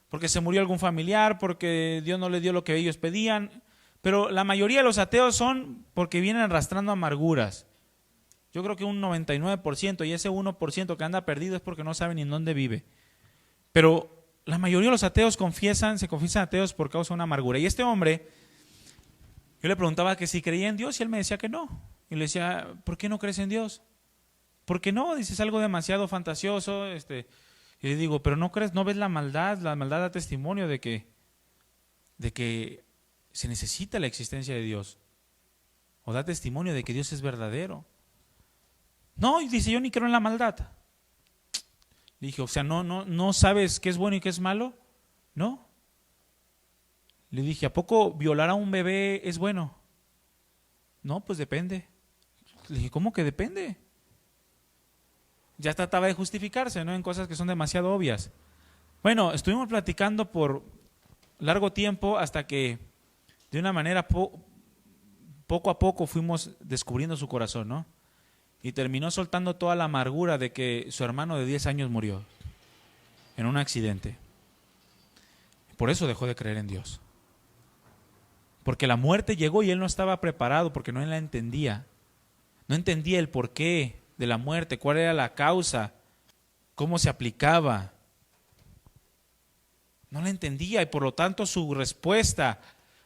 porque se murió algún familiar, porque Dios no les dio lo que ellos pedían. Pero la mayoría de los ateos son porque vienen arrastrando amarguras. Yo creo que un 99%, y ese 1% que anda perdido es porque no sabe ni en dónde vive. Pero la mayoría de los ateos se confiesan ateos por causa de una amargura. Y este hombre, yo le preguntaba que si creía en Dios y él me decía que no. Y le decía, ¿por qué no crees en Dios? ¿Por qué no? Dices algo demasiado fantasioso. Y le digo, pero ¿no crees, no ves la maldad da testimonio de que se necesita la existencia de Dios? O da testimonio de que Dios es verdadero. No, y dice, yo ni creo en la maldad. Le dije, o sea, ¿no sabes qué es bueno y qué es malo? No. Le dije, ¿a poco violar a un bebé es bueno? No, pues depende. Le dije, ¿cómo que depende? Ya trataba de justificarse, ¿no? En cosas que son demasiado obvias. Bueno, estuvimos platicando por largo tiempo hasta que de una manera poco a poco fuimos descubriendo su corazón, ¿no? Y terminó soltando toda la amargura de que su hermano de 10 años murió en un accidente. Por eso dejó de creer en Dios. Porque la muerte llegó y él no estaba preparado, porque no la entendía. No entendía el porqué de la muerte, cuál era la causa, cómo se aplicaba. No la entendía y por lo tanto su respuesta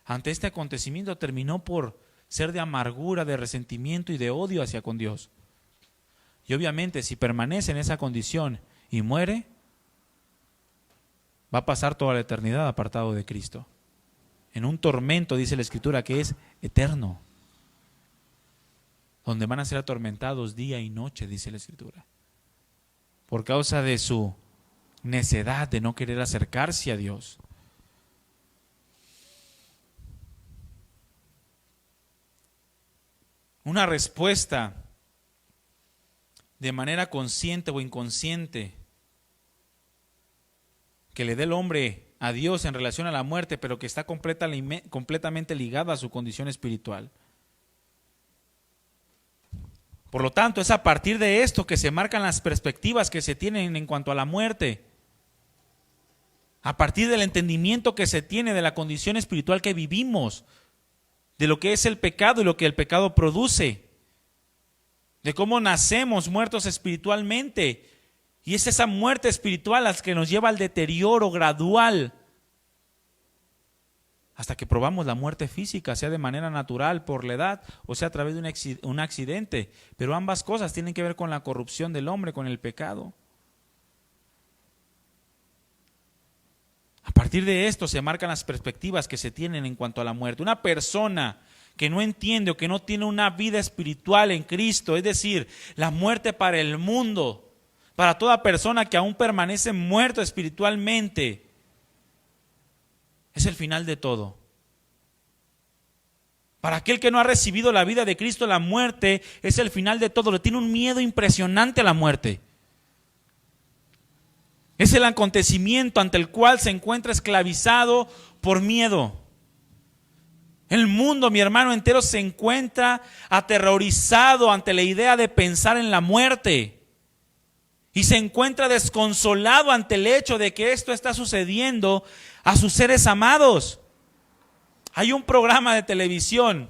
ante este acontecimiento terminó por ser de amargura, de resentimiento y de odio hacia con Dios. Y obviamente si permanece en esa condición y muere, va a pasar toda la eternidad apartado de Cristo. En un tormento, dice la Escritura, que es eterno, donde van a ser atormentados día y noche, dice la Escritura, por causa de su necedad de no querer acercarse a Dios. Una respuesta de manera consciente o inconsciente que le dé el hombre a Dios en relación a la muerte, pero que está completamente ligada a su condición espiritual. Por lo tanto, es a partir de esto que se marcan las perspectivas que se tienen en cuanto a la muerte. A partir del entendimiento que se tiene de la condición espiritual que vivimos, de lo que es el pecado y lo que el pecado produce, de cómo nacemos muertos espiritualmente. Y es esa muerte espiritual la que nos lleva al deterioro gradual, hasta que probamos la muerte física, sea de manera natural por la edad o sea a través de un accidente. Pero ambas cosas tienen que ver con la corrupción del hombre, con el pecado. A partir de esto se marcan las perspectivas que se tienen en cuanto a la muerte. Una persona que no entiende o que no tiene una vida espiritual en Cristo, es decir, la muerte para el mundo, para toda persona que aún permanece muerto espiritualmente, es el final de todo. Para aquel que no ha recibido la vida de Cristo, la muerte es el final de todo. Le tiene un miedo impresionante a la muerte. Es el acontecimiento ante el cual se encuentra esclavizado por miedo. El mundo, mi hermano entero, se encuentra aterrorizado ante la idea de pensar en la muerte. Y se encuentra desconsolado ante el hecho de que esto está sucediendo a sus seres amados. Hay un programa de televisión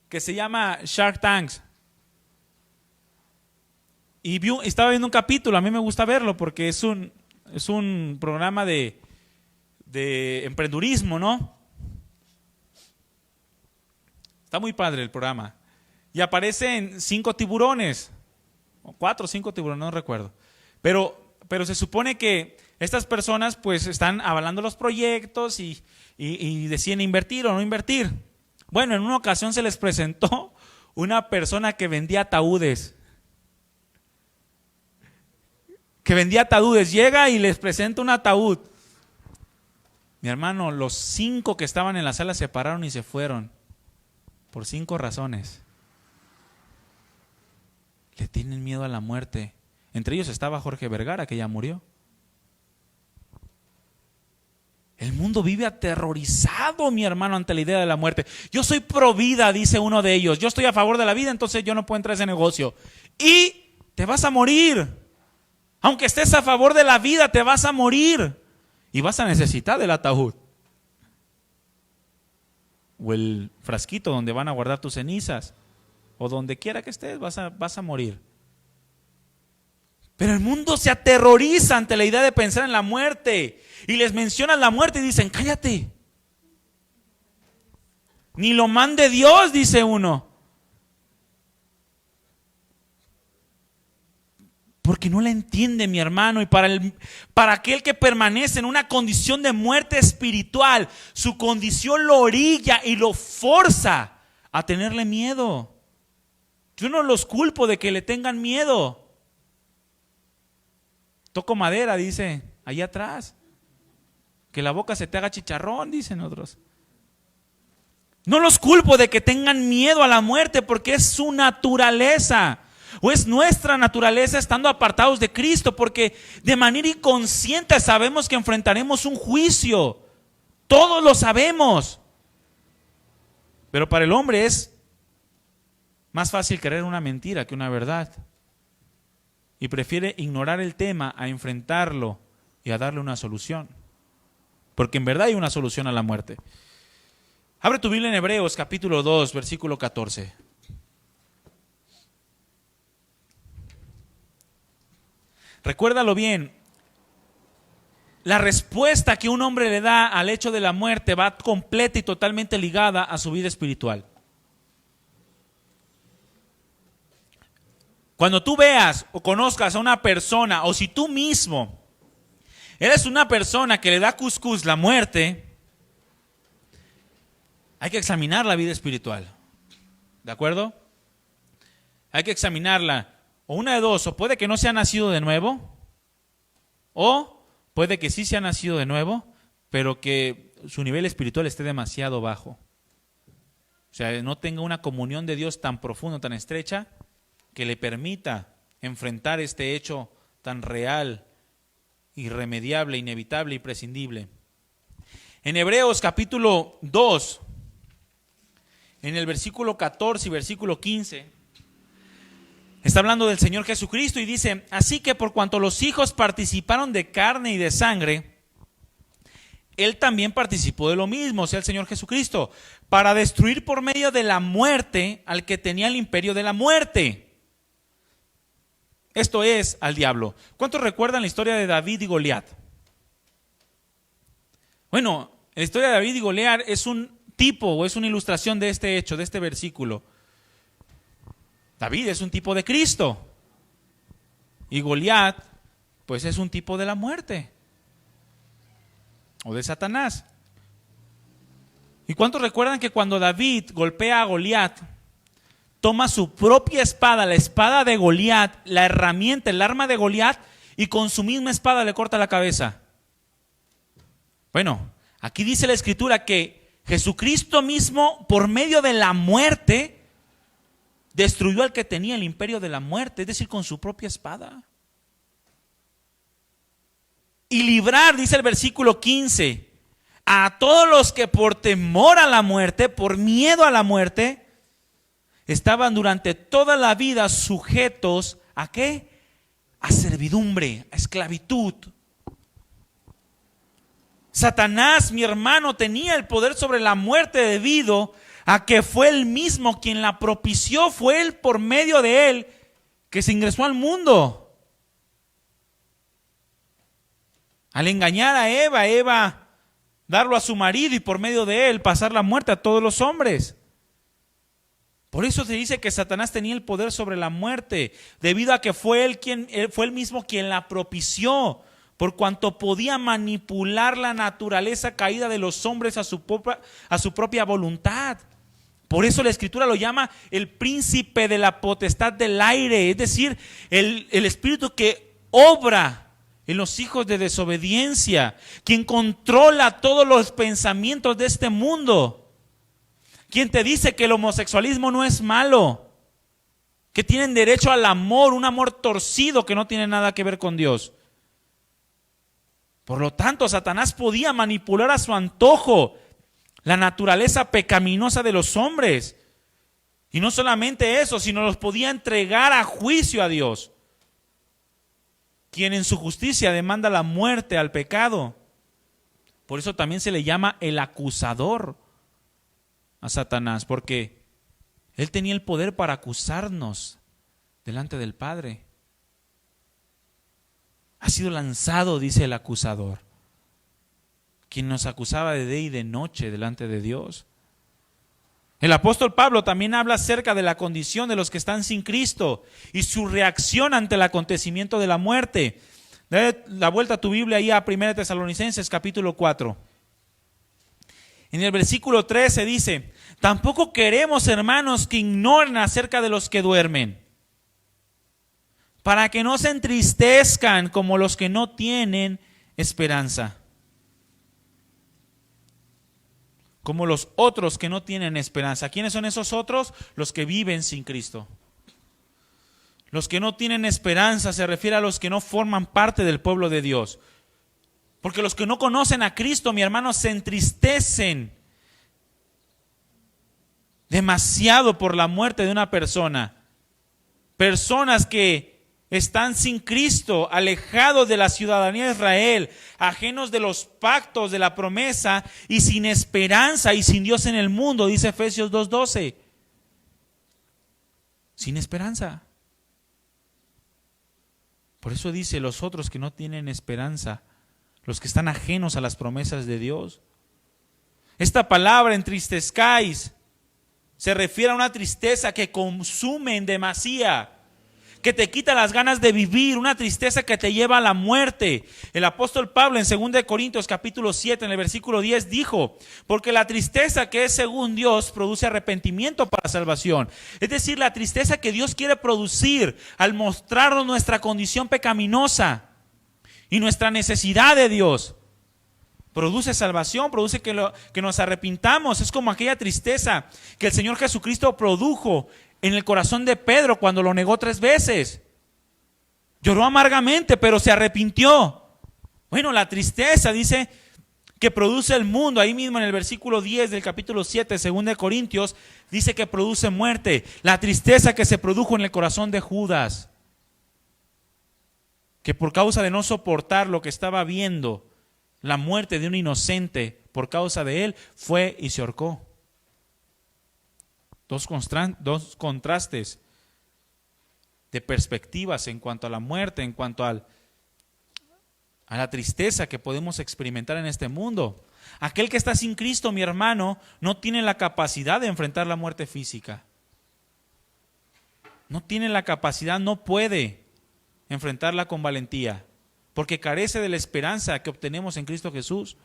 que se llama Shark Tanks. Y estaba viendo un capítulo, a mí me gusta verlo porque es un programa de emprendurismo, ¿no? Está muy padre el programa. Y aparecen 5 tiburones, o 4 o 5 tiburones, no recuerdo. Pero se supone que estas personas pues están avalando los proyectos y deciden invertir o no invertir. Bueno, en una ocasión se les presentó una persona que vendía ataúdes. Llega y les presenta un ataúd. Mi hermano, los 5 que estaban en la sala se pararon y se fueron. Por 5 razones. Le tienen miedo a la muerte. Entre ellos estaba Jorge Vergara, que ya murió. El mundo vive aterrorizado, mi hermano, ante la idea de la muerte. Yo soy pro vida, dice uno de ellos. Yo estoy a favor de la vida, entonces yo no puedo entrar a ese negocio. Y te vas a morir. Aunque estés a favor de la vida, te vas a morir. Y vas a necesitar del ataúd. O el frasquito donde van a guardar tus cenizas. O donde quiera que estés, vas a morir. Pero el mundo se aterroriza ante la idea de pensar en la muerte. Y les mencionan la muerte y dicen, cállate. Ni lo mande Dios, dice uno. Porque no la entiende, mi hermano. Y para aquel que permanece en una condición de muerte espiritual, su condición lo orilla y lo forza a tenerle miedo. Yo no los culpo de que le tengan miedo. Toco madera, dice, allá atrás. Que la boca se te haga chicharrón, dicen otros. No los culpo de que tengan miedo a la muerte porque es su naturaleza. O es nuestra naturaleza estando apartados de Cristo, porque de manera inconsciente sabemos que enfrentaremos un juicio. Todos lo sabemos. Pero para el hombre es más fácil creer una mentira que una verdad. Y prefiere ignorar el tema a enfrentarlo y a darle una solución. Porque en verdad hay una solución a la muerte. Abre tu Biblia en Hebreos capítulo 2, versículo 14. Recuérdalo bien. La respuesta que un hombre le da al hecho de la muerte va completa y totalmente ligada a su vida espiritual. Cuando tú veas o conozcas a una persona, o si tú mismo eres una persona que le da cuscús la muerte, hay que examinar la vida espiritual. ¿De acuerdo? Hay que examinarla. O una de dos, o puede que no se ha nacido de nuevo, o puede que sí se ha nacido de nuevo, pero que su nivel espiritual esté demasiado bajo. O sea, no tenga una comunión de Dios tan profunda, tan estrecha, que le permita enfrentar este hecho tan real, irremediable, inevitable y prescindible. En Hebreos capítulo 2, en el versículo 14 y versículo 15, está hablando del Señor Jesucristo y dice: así que por cuanto los hijos participaron de carne y de sangre, Él también participó de lo mismo, o sea, el Señor Jesucristo, para destruir por medio de la muerte al que tenía el imperio de la muerte. Esto es, al diablo. ¿Cuántos recuerdan la historia de David y Goliat? Bueno, la historia de David y Goliat es un tipo o es una ilustración de este hecho, de este versículo. David es un tipo de Cristo y Goliat pues es un tipo de la muerte o de Satanás. ¿Y cuántos recuerdan que cuando David golpea a Goliat, toma su propia espada, la espada de Goliat, la herramienta, el arma de Goliat, y con su misma espada le corta la cabeza? Bueno, aquí dice la Escritura que Jesucristo mismo, por medio de la muerte, destruyó al que tenía el imperio de la muerte, es decir, con su propia espada. Y librar, dice el versículo 15, a todos los que por temor a la muerte, por miedo a la muerte, estaban durante toda la vida sujetos ¿a qué? A servidumbre, a esclavitud. Satanás, mi hermano, tenía el poder sobre la muerte debido a que fue él mismo quien la propició, fue él por medio de él que se ingresó al mundo. Al engañar a Eva darlo a su marido y por medio de él pasar la muerte a todos los hombres. Por eso se dice que Satanás tenía el poder sobre la muerte, debido a que fue él mismo quien la propició, por cuanto podía manipular la naturaleza caída de los hombres a su propia voluntad. Por eso la Escritura lo llama el príncipe de la potestad del aire, es decir, el espíritu que obra en los hijos de desobediencia, quien controla todos los pensamientos de este mundo. ¿Quién te dice que el homosexualismo no es malo? Que tienen derecho al amor, un amor torcido que no tiene nada que ver con Dios. Por lo tanto, Satanás podía manipular a su antojo la naturaleza pecaminosa de los hombres. Y no solamente eso, sino los podía entregar a juicio a Dios, quien en su justicia demanda la muerte al pecado. Por eso también se le llama el acusador a Satanás, porque él tenía el poder para acusarnos delante del Padre. Ha sido lanzado, dice el acusador, quien nos acusaba de día y de noche delante de Dios. El apóstol Pablo también habla acerca de la condición de los que están sin Cristo y su reacción ante el acontecimiento de la muerte. Dale la vuelta a tu Biblia ahí a 1 Tesalonicenses capítulo 4. En el versículo 13 dice: tampoco queremos, hermanos, que ignoren acerca de los que duermen, para que no se entristezcan como los que no tienen esperanza. Como los otros que no tienen esperanza. ¿Quiénes son esos otros? Los que viven sin Cristo. Los que no tienen esperanza se refiere a los que no forman parte del pueblo de Dios. Porque los que no conocen a Cristo, mi hermano, se entristecen demasiado por la muerte de una persona. Personas que están sin Cristo, alejados de la ciudadanía de Israel, ajenos de los pactos de la promesa y sin esperanza y sin Dios en el mundo, dice Efesios 2:12. Sin esperanza. Por eso dice, los otros que no tienen esperanza, los que están ajenos a las promesas de Dios. Esta palabra entristezcáis se refiere a una tristeza que consume en demasía, que te quita las ganas de vivir, una tristeza que te lleva a la muerte. El apóstol Pablo en 2 Corintios capítulo 7, en el versículo 10 dijo, porque la tristeza que es según Dios produce arrepentimiento para salvación. Es decir, la tristeza que Dios quiere producir al mostrarnos nuestra condición pecaminosa y nuestra necesidad de Dios. Produce salvación, produce que nos arrepintamos. Es como aquella tristeza que el Señor Jesucristo produjo en el corazón de Pedro cuando lo negó 3 veces. Lloró amargamente, pero se arrepintió. Bueno, la tristeza dice que produce el mundo. Ahí mismo en el versículo 10 del capítulo 7, 2 Corintios, dice que produce muerte. La tristeza que se produjo en el corazón de Judas, que por causa de no soportar lo que estaba viendo, la muerte de un inocente por causa de él, fue y se ahorcó. Dos contrastes de perspectivas en cuanto a la muerte, en cuanto a la tristeza que podemos experimentar en este mundo. Aquel que está sin Cristo, mi hermano, no tiene la capacidad de enfrentar la muerte física. No tiene la capacidad, no puede enfrentarla con valentía, porque carece de la esperanza que obtenemos en Cristo Jesús.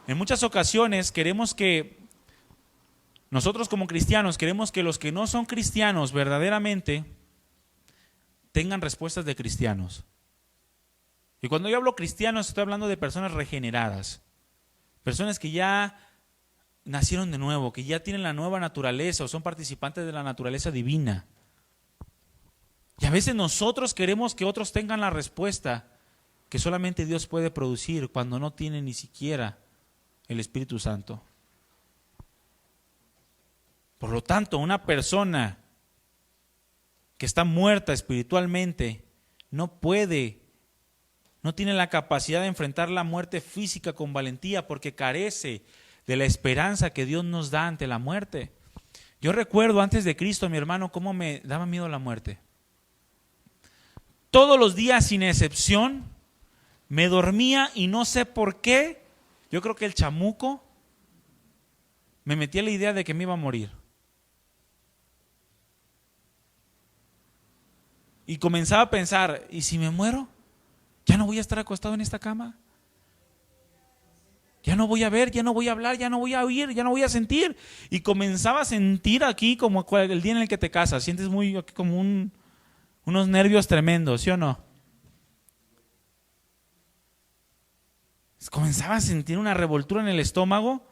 En muchas ocasiones nosotros como cristianos queremos que los que no son cristianos verdaderamente tengan respuestas de cristianos. Y cuando yo hablo cristianos estoy hablando de personas regeneradas, personas que ya nacieron de nuevo, que ya tienen la nueva naturaleza o son participantes de la naturaleza divina. Y a veces nosotros queremos que otros tengan la respuesta que solamente Dios puede producir cuando no tiene ni siquiera el Espíritu Santo. Por lo tanto, una persona que está muerta espiritualmente no tiene la capacidad de enfrentar la muerte física con valentía porque carece de la esperanza que Dios nos da ante la muerte. Yo recuerdo antes de Cristo, mi hermano, cómo me daba miedo la muerte. Todos los días, sin excepción, me dormía y no sé por qué. Yo creo que el chamuco me metía la idea de que me iba a morir. Y comenzaba a pensar, ¿y si me muero? ¿Ya no voy a estar acostado en esta cama? Ya no voy a ver, ya no voy a hablar, ya no voy a oír, ya no voy a sentir. Y comenzaba a sentir aquí como el día en el que te casas. Sientes muy como unos nervios tremendos, ¿sí o no? Comenzaba a sentir una revoltura en el estómago.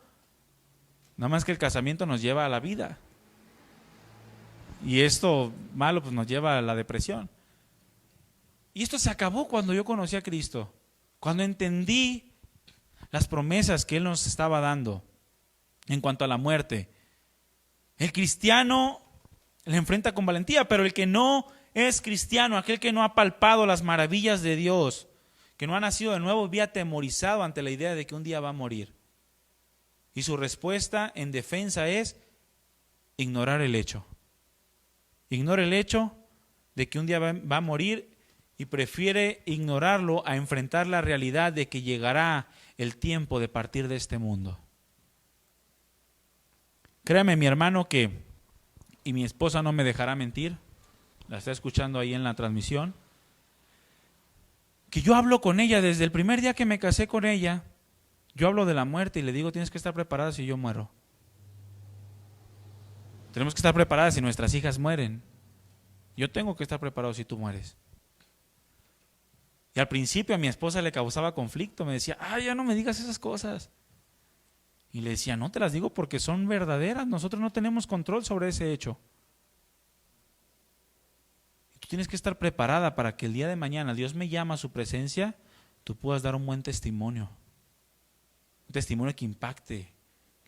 Nada más que el casamiento nos lleva a la vida. Y esto malo pues nos lleva a la depresión. Y esto se acabó cuando yo conocí a Cristo. Cuando entendí las promesas que Él nos estaba dando en cuanto a la muerte. El cristiano le enfrenta con valentía, pero el que no es cristiano, aquel que no ha palpado las maravillas de Dios, que no ha nacido de nuevo, vive atemorizado ante la idea de que un día va a morir. Y su respuesta en defensa es ignorar el hecho. Ignora el hecho de que un día va a morir y prefiere ignorarlo a enfrentar la realidad de que llegará el tiempo de partir de este mundo. Créame, mi hermano, y mi esposa no me dejará mentir, la está escuchando ahí en la transmisión, que yo hablo con ella desde el primer día que me casé con ella. Yo hablo de la muerte y le digo, tienes que estar preparada si yo muero. Tenemos que estar preparadas si nuestras hijas mueren. Yo tengo que estar preparado si tú mueres. Y al principio a mi esposa le causaba conflicto, me decía, ya no me digas esas cosas. Y le decía, no te las digo porque son verdaderas, nosotros no tenemos control sobre ese hecho. Y tú tienes que estar preparada para que el día de mañana Dios me llama a su presencia, tú puedas dar un buen testimonio. Un testimonio que impacte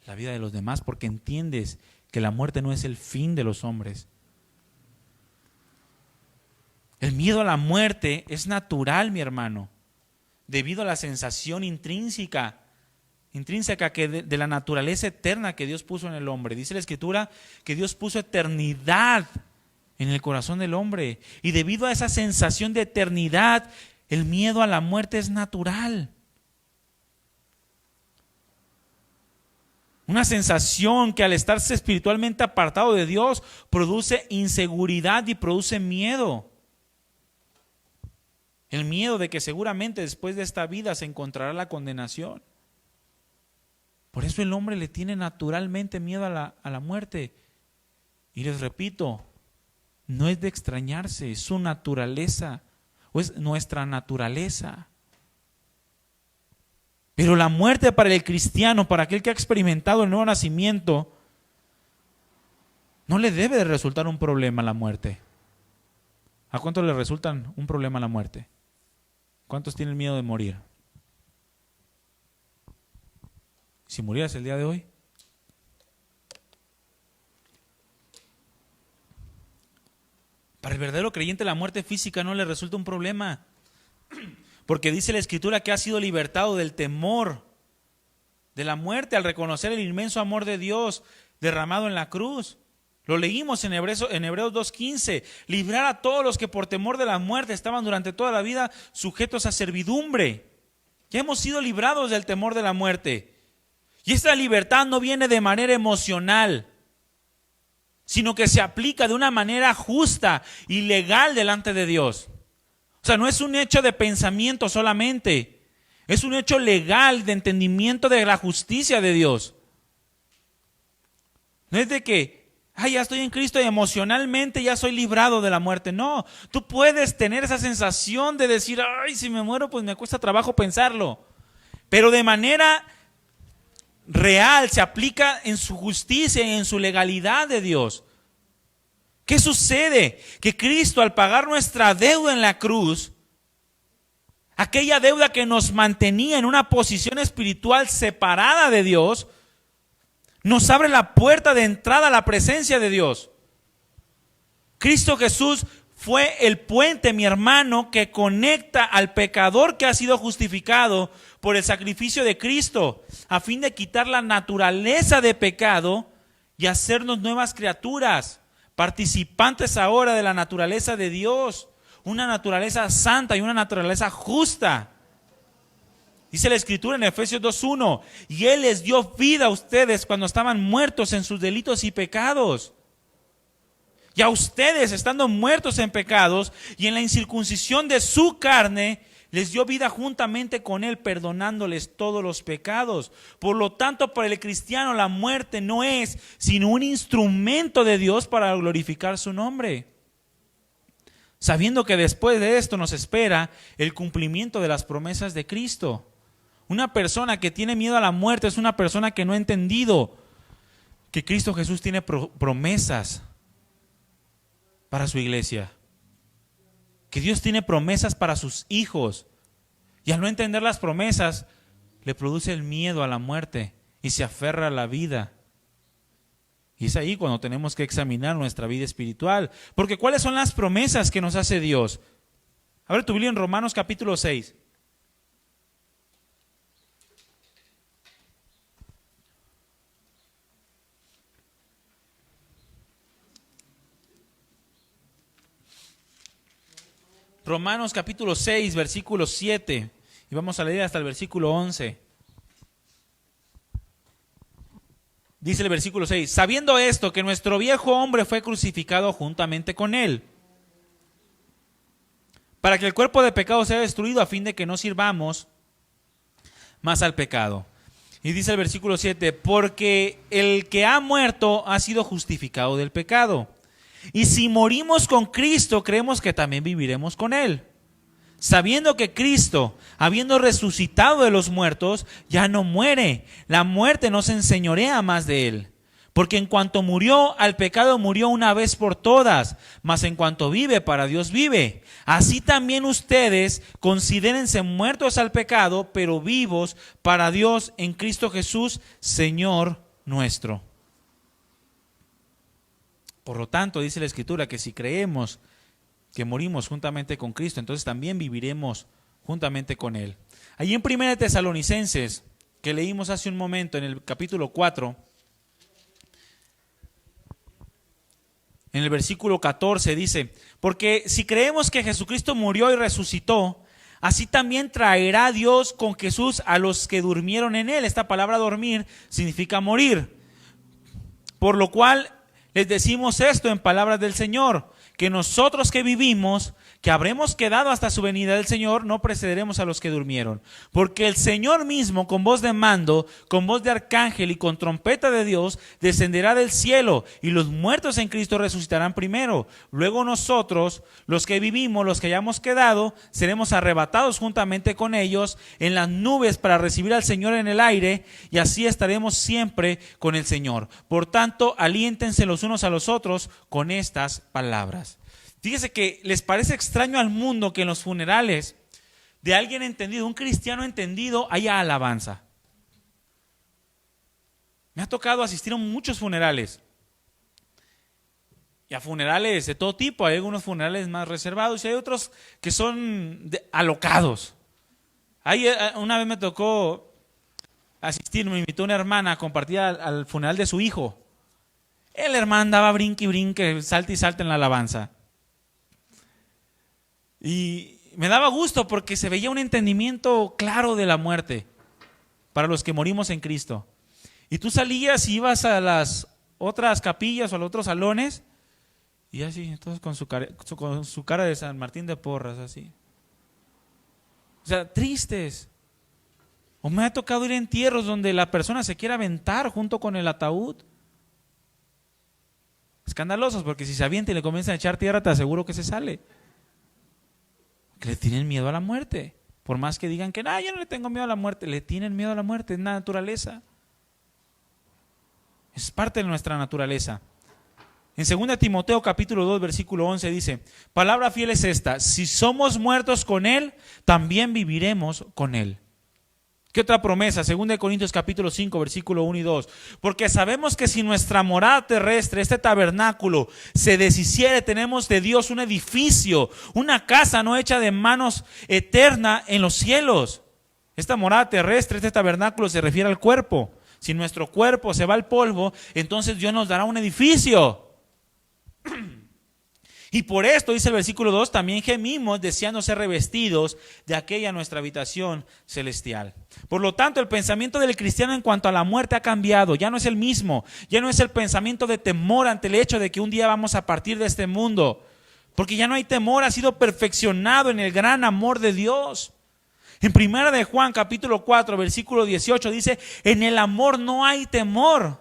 la vida de los demás, porque entiendes que la muerte no es el fin de los hombres. El miedo a la muerte es natural, mi hermano, debido a la sensación intrínseca que de la naturaleza eterna que Dios puso en el hombre. Dice la Escritura que Dios puso eternidad en el corazón del hombre. Y debido a esa sensación de eternidad, el miedo a la muerte es natural. Una sensación que al estarse espiritualmente apartado de Dios produce inseguridad y produce miedo. El miedo de que seguramente después de esta vida se encontrará la condenación. Por eso el hombre le tiene naturalmente miedo a la muerte. Y les repito, no es de extrañarse, es su naturaleza, o es nuestra naturaleza. Pero la muerte para el cristiano, para aquel que ha experimentado el nuevo nacimiento, no le debe de resultar un problema la muerte. ¿A cuántos le resultan un problema la muerte? ¿Cuántos tienen miedo de morir? Si murieras el día de hoy. Para el verdadero creyente la muerte física no le resulta un problema. Porque dice la Escritura que ha sido libertado del temor de la muerte al reconocer el inmenso amor de Dios derramado en la cruz. Lo leímos en Hebreos 2:15. Librar a todos los que por temor de la muerte estaban durante toda la vida sujetos a servidumbre. Ya hemos sido librados del temor de la muerte. Y esta libertad no viene de manera emocional, sino que se aplica de una manera justa y legal delante de Dios. O sea, no es un hecho de pensamiento solamente, es un hecho legal de entendimiento de la justicia de Dios. No es de que, ya estoy en Cristo y emocionalmente ya soy librado de la muerte. No, tú puedes tener esa sensación de decir, si me muero pues me cuesta trabajo pensarlo. Pero de manera real se aplica en su justicia y en su legalidad de Dios. ¿Qué sucede? Que Cristo, al pagar nuestra deuda en la cruz, aquella deuda que nos mantenía en una posición espiritual separada de Dios, nos abre la puerta de entrada a la presencia de Dios. Cristo Jesús fue el puente, mi hermano, que conecta al pecador que ha sido justificado por el sacrificio de Cristo, a fin de quitar la naturaleza de pecado y hacernos nuevas criaturas, participantes ahora de la naturaleza de Dios, una naturaleza santa y una naturaleza justa. Dice la Escritura en Efesios 2:1, y Él les dio vida a ustedes cuando estaban muertos en sus delitos y pecados. Y a ustedes, estando muertos en pecados y en la incircuncisión de su carne, les dio vida juntamente con Él, perdonándoles todos los pecados. Por lo tanto, para el cristiano la muerte no es sino un instrumento de Dios para glorificar su nombre, sabiendo que después de esto nos espera el cumplimiento de las promesas de Cristo. Una persona que tiene miedo a la muerte es una persona que no ha entendido que Cristo Jesús tiene promesas para su iglesia, que Dios tiene promesas para sus hijos, y al no entender las promesas le produce el miedo a la muerte y se aferra a la vida. Y es ahí cuando tenemos que examinar nuestra vida espiritual, porque ¿cuáles son las promesas que nos hace Dios? A ver tu Biblia en Romanos capítulo 6. Romanos capítulo 6, versículo 7, y vamos a leer hasta el versículo 11. Dice el versículo 6, sabiendo esto, que nuestro viejo hombre fue crucificado juntamente con Él, para que el cuerpo de pecado sea destruido, a fin de que no sirvamos más al pecado. Y dice el versículo 7, porque el que ha muerto ha sido justificado del pecado. Y si morimos con Cristo, creemos que también viviremos con Él, sabiendo que Cristo, habiendo resucitado de los muertos, ya no muere. La muerte no se enseñorea más de Él. Porque en cuanto murió al pecado, murió una vez por todas, mas en cuanto vive, para Dios vive. Así también ustedes considérense muertos al pecado, pero vivos para Dios en Cristo Jesús, Señor nuestro. Por lo tanto, dice la Escritura que si creemos que morimos juntamente con Cristo, entonces también viviremos juntamente con Él. Allí en 1 Tesalonicenses, que leímos hace un momento en el capítulo 4, en el versículo 14 dice: porque si creemos que Jesucristo murió y resucitó, así también traerá Dios con Jesús a los que durmieron en él. Esta palabra dormir significa morir. Por lo cual les decimos esto en palabras del Señor, que nosotros que vivimos, que habremos quedado hasta su venida del Señor, no precederemos a los que durmieron. Porque el Señor mismo, con voz de mando, con voz de arcángel y con trompeta de Dios, descenderá del cielo, y los muertos en Cristo resucitarán primero. Luego nosotros, los que vivimos, los que hayamos quedado, seremos arrebatados juntamente con ellos en las nubes para recibir al Señor en el aire, y así estaremos siempre con el Señor. Por tanto, aliéntense los unos a los otros con estas palabras. Fíjese que les parece extraño al mundo que en los funerales de alguien entendido, un cristiano entendido, haya alabanza. Me ha tocado asistir a muchos funerales. Y a funerales de todo tipo. Hay algunos funerales más reservados y hay otros que son alocados. Una vez me tocó asistir, me invitó una hermana a compartir al funeral de su hijo. El hermano andaba brinque y brinque, salte y salte en la alabanza. Y me daba gusto porque se veía un entendimiento claro de la muerte para los que morimos en Cristo. Y tú salías y ibas a las otras capillas o a los otros salones y así, todos con su cara de San Martín de Porras, así. O sea, tristes. O me ha tocado ir a entierros donde la persona se quiere aventar junto con el ataúd. Escandalosos, porque si se avienta y le comienzan a echar tierra, te aseguro que se sale. Que le tienen miedo a la muerte. Por más que digan que no, yo no le tengo miedo a la muerte, le tienen miedo a la muerte, es la naturaleza. Es parte de nuestra naturaleza. En 2 Timoteo capítulo 2 versículo 11 dice: palabra fiel es esta, si somos muertos con Él, también viviremos con Él. ¿Qué otra promesa? 2 Corintios capítulo 5 versículo 1 y 2. Porque sabemos que si nuestra morada terrestre, este tabernáculo, se deshiciere, tenemos de Dios un edificio, una casa no hecha de manos, eterna en los cielos. Esta morada terrestre, este tabernáculo, se refiere al cuerpo. Si nuestro cuerpo se va al polvo, entonces Dios nos dará un edificio. Y por esto, dice el versículo 2, también gemimos deseando ser revestidos de aquella nuestra habitación celestial. Por lo tanto, el pensamiento del cristiano en cuanto a la muerte ha cambiado. Ya no es el mismo. Ya no es el pensamiento de temor ante el hecho de que un día vamos a partir de este mundo. Porque ya no hay temor, ha sido perfeccionado en el gran amor de Dios. En 1 de Juan capítulo 4 versículo 18 dice: en el amor no hay temor.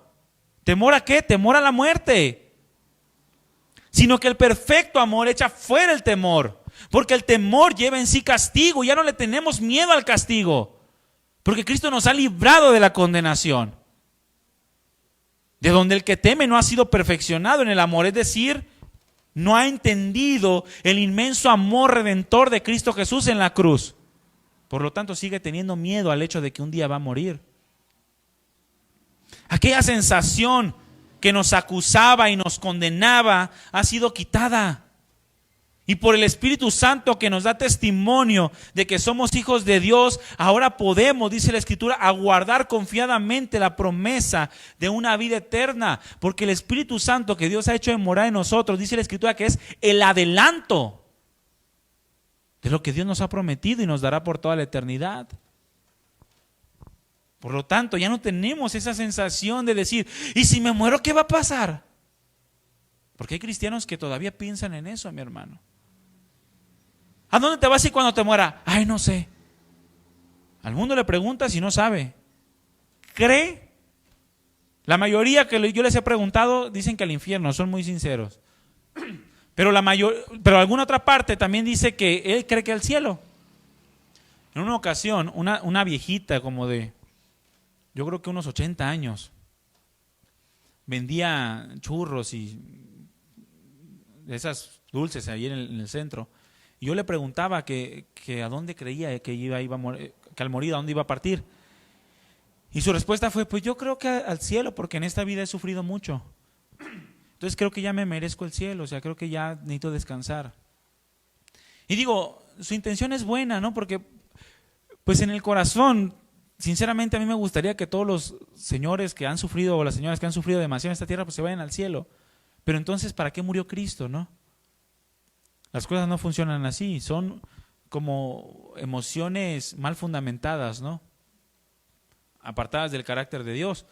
¿Temor a qué? Temor a la muerte. Sino que el perfecto amor echa fuera el temor, porque el temor lleva en sí castigo. Ya no le tenemos miedo al castigo, porque Cristo nos ha librado de la condenación, de donde el que teme no ha sido perfeccionado en el amor, es decir, no ha entendido el inmenso amor redentor de Cristo Jesús en la cruz. Por lo tanto, sigue teniendo miedo al hecho de que un día va a morir. Aquella sensación que nos acusaba y nos condenaba ha sido quitada. Y por el Espíritu Santo que nos da testimonio de que somos hijos de Dios, ahora podemos, dice la Escritura, aguardar confiadamente la promesa de una vida eterna. Porque el Espíritu Santo que Dios ha hecho de morar en nosotros, dice la Escritura, que es el adelanto de lo que Dios nos ha prometido y nos dará por toda la eternidad. Por lo tanto, ya no tenemos esa sensación de decir, ¿y si me muero qué va a pasar? Porque hay cristianos que todavía piensan en eso, mi hermano. ¿A dónde te vas a ir cuando te muera? Ay, no sé. Al mundo le preguntas y no sabe. ¿Cree? La mayoría que yo les he preguntado dicen que al infierno, son muy sinceros. Pero alguna otra parte también dice que él cree que al cielo. En una ocasión, una viejita como de, yo creo que unos 80 años, vendía churros y esas dulces ahí en el centro. Y yo le preguntaba que a dónde creía que iba a morir, que al morir a dónde iba a partir. Y su respuesta fue: pues yo creo que al cielo, porque en esta vida he sufrido mucho. Entonces creo que ya me merezco el cielo, o sea, creo que ya necesito descansar. Y digo, su intención es buena, ¿no? Porque pues en el corazón, sinceramente a mí me gustaría que todos los señores que han sufrido o las señoras que han sufrido demasiado en esta tierra pues se vayan al cielo. Pero entonces, ¿para qué murió Cristo, no? Las cosas no funcionan así, son como emociones mal fundamentadas, ¿no? Apartadas del carácter de Dios.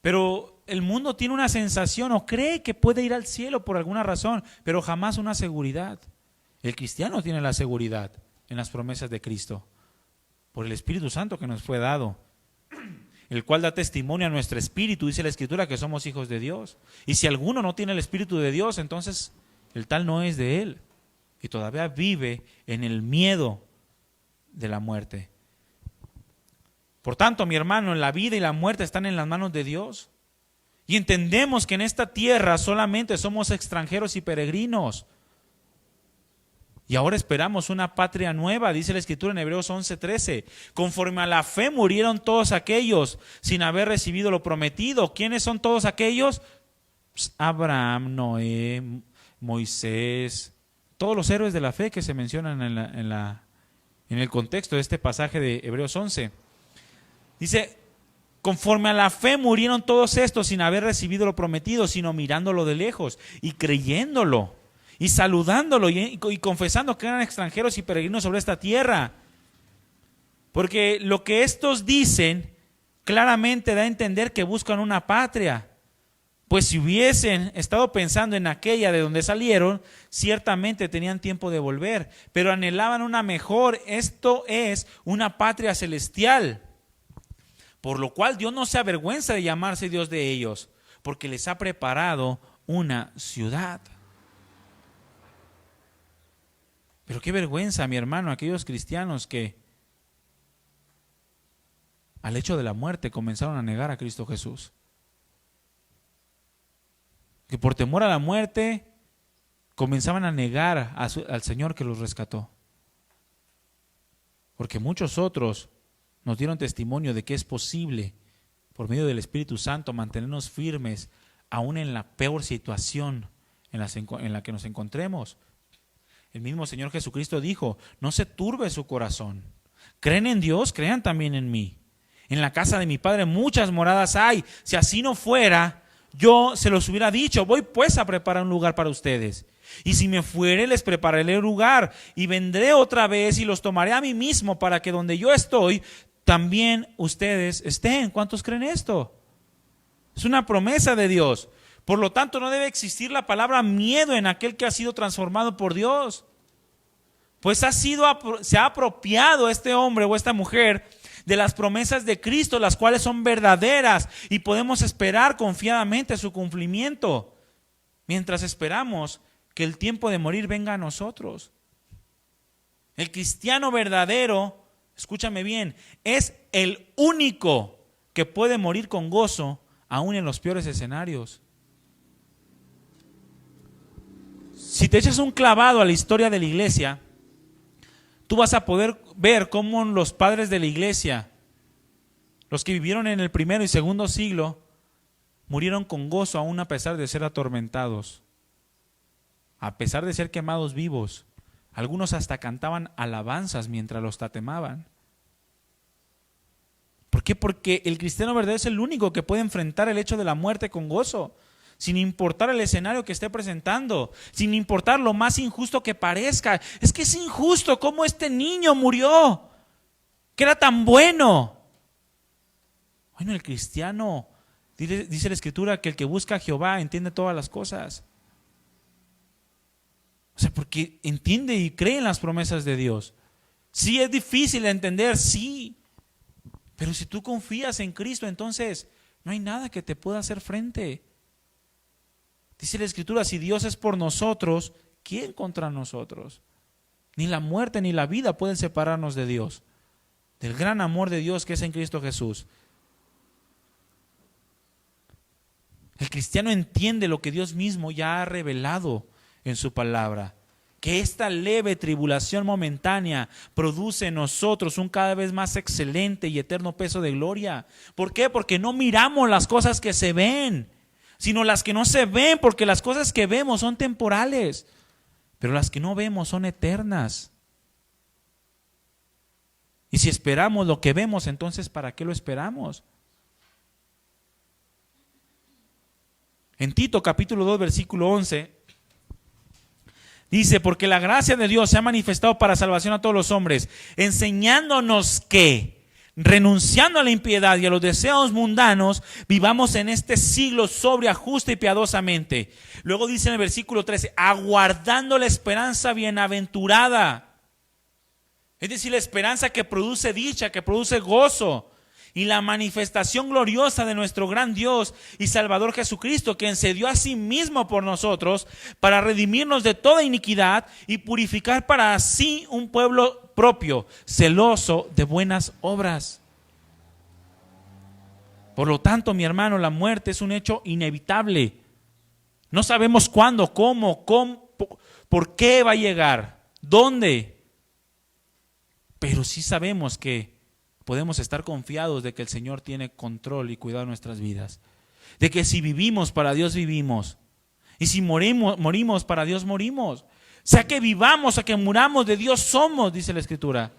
Pero el mundo tiene una sensación o cree que puede ir al cielo por alguna razón, pero jamás una seguridad. El cristiano tiene la seguridad en las promesas de Cristo, por el Espíritu Santo que nos fue dado, el cual da testimonio a nuestro espíritu, dice la Escritura, que somos hijos de Dios. Y si alguno no tiene el Espíritu de Dios, entonces el tal no es de él, y todavía vive en el miedo de la muerte. Por tanto, mi hermano, la vida y la muerte están en las manos de Dios. Y entendemos que en esta tierra solamente somos extranjeros y peregrinos. Y ahora esperamos una patria nueva, dice la Escritura en Hebreos 11:13. Conforme a la fe murieron todos aquellos sin haber recibido lo prometido. ¿Quiénes son todos aquellos? Pues Abraham, Noé, Moisés, todos los héroes de la fe que se mencionan en el contexto de este pasaje de Hebreos 11. Dice, conforme a la fe murieron todos estos sin haber recibido lo prometido, sino mirándolo de lejos y creyéndolo y saludándolo y confesando que eran extranjeros y peregrinos sobre esta tierra. Porque lo que estos dicen claramente da a entender que buscan una patria. Pues si hubiesen estado pensando en aquella de donde salieron, ciertamente tenían tiempo de volver, pero anhelaban una mejor, esto es, una patria celestial. Por lo cual Dios no se avergüenza de llamarse Dios de ellos, porque les ha preparado una ciudad. Pero qué vergüenza, mi hermano, aquellos cristianos que al hecho de la muerte comenzaron a negar a Cristo Jesús. Que por temor a la muerte comenzaban a negar al Señor que los rescató. Porque muchos otros nos dieron testimonio de que es posible, por medio del Espíritu Santo, mantenernos firmes, aún en la peor situación en la que nos encontremos. El mismo Señor Jesucristo dijo, no se turbe su corazón. ¿Creen en Dios? Crean también en mí. En la casa de mi Padre muchas moradas hay. Si así no fuera, yo se los hubiera dicho, voy pues a preparar un lugar para ustedes. Y si me fuere, les prepararé un lugar, y vendré otra vez y los tomaré a mí mismo, para que donde yo estoy, también ustedes estén. ¿Cuántos creen esto? Es una promesa de Dios. Por lo tanto, no debe existir la palabra miedo en aquel que ha sido transformado por Dios. Pues se ha apropiado este hombre o esta mujer de las promesas de Cristo, las cuales son verdaderas y podemos esperar confiadamente su cumplimiento, mientras esperamos que el tiempo de morir venga a nosotros. El cristiano verdadero, escúchame bien, es el único que puede morir con gozo, aún en los peores escenarios. Si te echas un clavado a la historia de la iglesia, tú vas a poder ver cómo los padres de la iglesia, los que vivieron en el primero y segundo siglo, murieron con gozo aún a pesar de ser atormentados, a pesar de ser quemados vivos. Algunos hasta cantaban alabanzas mientras los tatemaban. ¿Por qué? Porque el cristiano verdadero es el único que puede enfrentar el hecho de la muerte con gozo, sin importar el escenario que esté presentando, sin importar lo más injusto que parezca. Es que es injusto cómo este niño murió, que era tan bueno. Bueno, el cristiano, dice la Escritura, que el que busca a Jehová entiende todas las cosas. O sea, porque entiende y cree en las promesas de Dios. Sí, es difícil de entender, sí. Pero si tú confías en Cristo, entonces no hay nada que te pueda hacer frente. Dice la Escritura, si Dios es por nosotros, ¿quién contra nosotros? Ni la muerte ni la vida pueden separarnos de Dios, del gran amor de Dios que es en Cristo Jesús. El cristiano entiende lo que Dios mismo ya ha revelado en su palabra, que esta leve tribulación momentánea produce en nosotros un cada vez más excelente y eterno peso de gloria. ¿Por qué? Porque no miramos las cosas que se ven, sino las que no se ven, porque las cosas que vemos son temporales, pero las que no vemos son eternas. Y si esperamos lo que vemos, entonces ¿para qué lo esperamos? En Tito capítulo 2 versículo 11 dice: porque la gracia de Dios se ha manifestado para salvación a todos los hombres, enseñándonos que, renunciando a la impiedad y a los deseos mundanos, vivamos en este siglo sobria, justa y piadosamente. Luego dice en el versículo 13: aguardando la esperanza bienaventurada. Es decir, la esperanza que produce dicha, que produce gozo, y la manifestación gloriosa de nuestro gran Dios y Salvador Jesucristo, quien se dio a sí mismo por nosotros para redimirnos de toda iniquidad y purificar para sí un pueblo propio, celoso de buenas obras. Por lo tanto, mi hermano, la muerte es un hecho inevitable. No sabemos cuándo, cómo, por qué va a llegar, dónde. Pero sí sabemos que podemos estar confiados de que el Señor tiene control y cuidado de nuestras vidas. De que si vivimos, para Dios vivimos. Y si morimos, para Dios morimos. Sea que vivamos o que muramos, de Dios somos, dice la Escritura.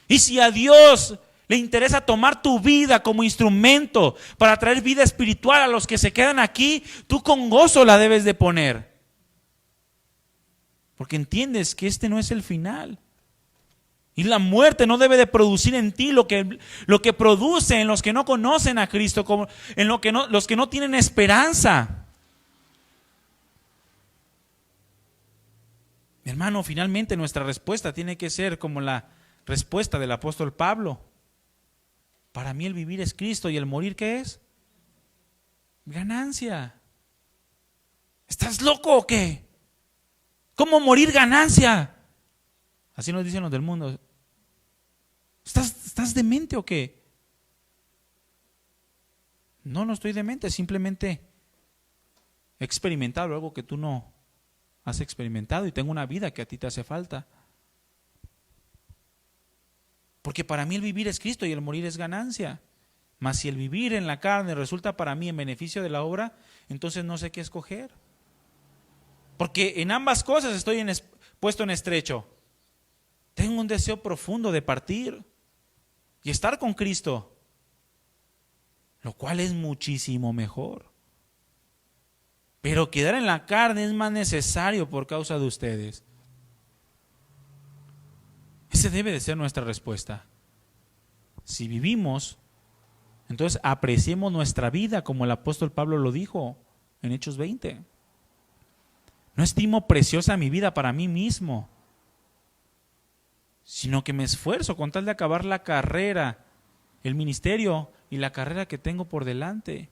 Y si a Dios le interesa tomar tu vida como instrumento para traer vida espiritual a los que se quedan aquí, tú con gozo la debes de poner. Porque entiendes que este no es el final. Y la muerte no debe de producir en ti lo que produce en los que no conocen a Cristo, como en los que no tienen esperanza. Mi hermano, finalmente nuestra respuesta tiene que ser como la respuesta del apóstol Pablo. Para mí el vivir es Cristo y el morir, ¿qué es? Ganancia. ¿Estás loco o qué? ¿Cómo morir ganancia? Así nos dicen los del mundo. ¿Estás demente o qué? No estoy demente, simplemente he experimentado algo que tú no has experimentado y tengo una vida que a ti te hace falta. Porque para mí el vivir es Cristo y el morir es ganancia. Mas si el vivir en la carne resulta para mí en beneficio de la obra, entonces no sé qué escoger. Porque en ambas cosas estoy puesto en estrecho. Tengo un deseo profundo de partir y estar con Cristo, lo cual es muchísimo mejor. Pero quedar en la carne es más necesario por causa de ustedes. Esa debe de ser nuestra respuesta. Si vivimos, entonces apreciemos nuestra vida como el apóstol Pablo lo dijo en Hechos 20. No estimo preciosa mi vida para mí mismo, sino que me esfuerzo con tal de acabar la carrera, el ministerio y la carrera que tengo por delante.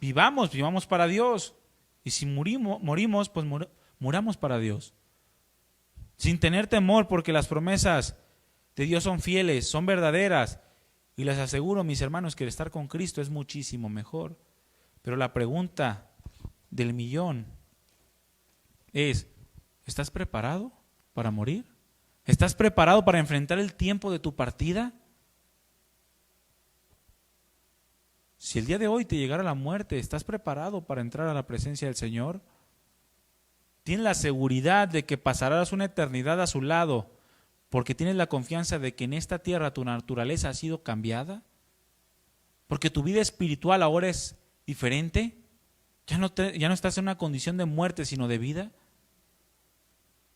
Vivamos para Dios. Y si morimos, pues muramos para Dios. Sin tener temor, porque las promesas de Dios son fieles, son verdaderas. Y les aseguro, mis hermanos, que el estar con Cristo es muchísimo mejor. Pero la pregunta del millón es: ¿estás preparado para morir? ¿Estás preparado para enfrentar el tiempo de tu partida? Si el día de hoy te llegara la muerte, ¿estás preparado para entrar a la presencia del Señor? ¿Tienes la seguridad de que pasarás una eternidad a su lado porque tienes la confianza de que en esta tierra tu naturaleza ha sido cambiada? ¿Porque tu vida espiritual ahora es diferente? ¿Ya no estás en una condición de muerte sino de vida?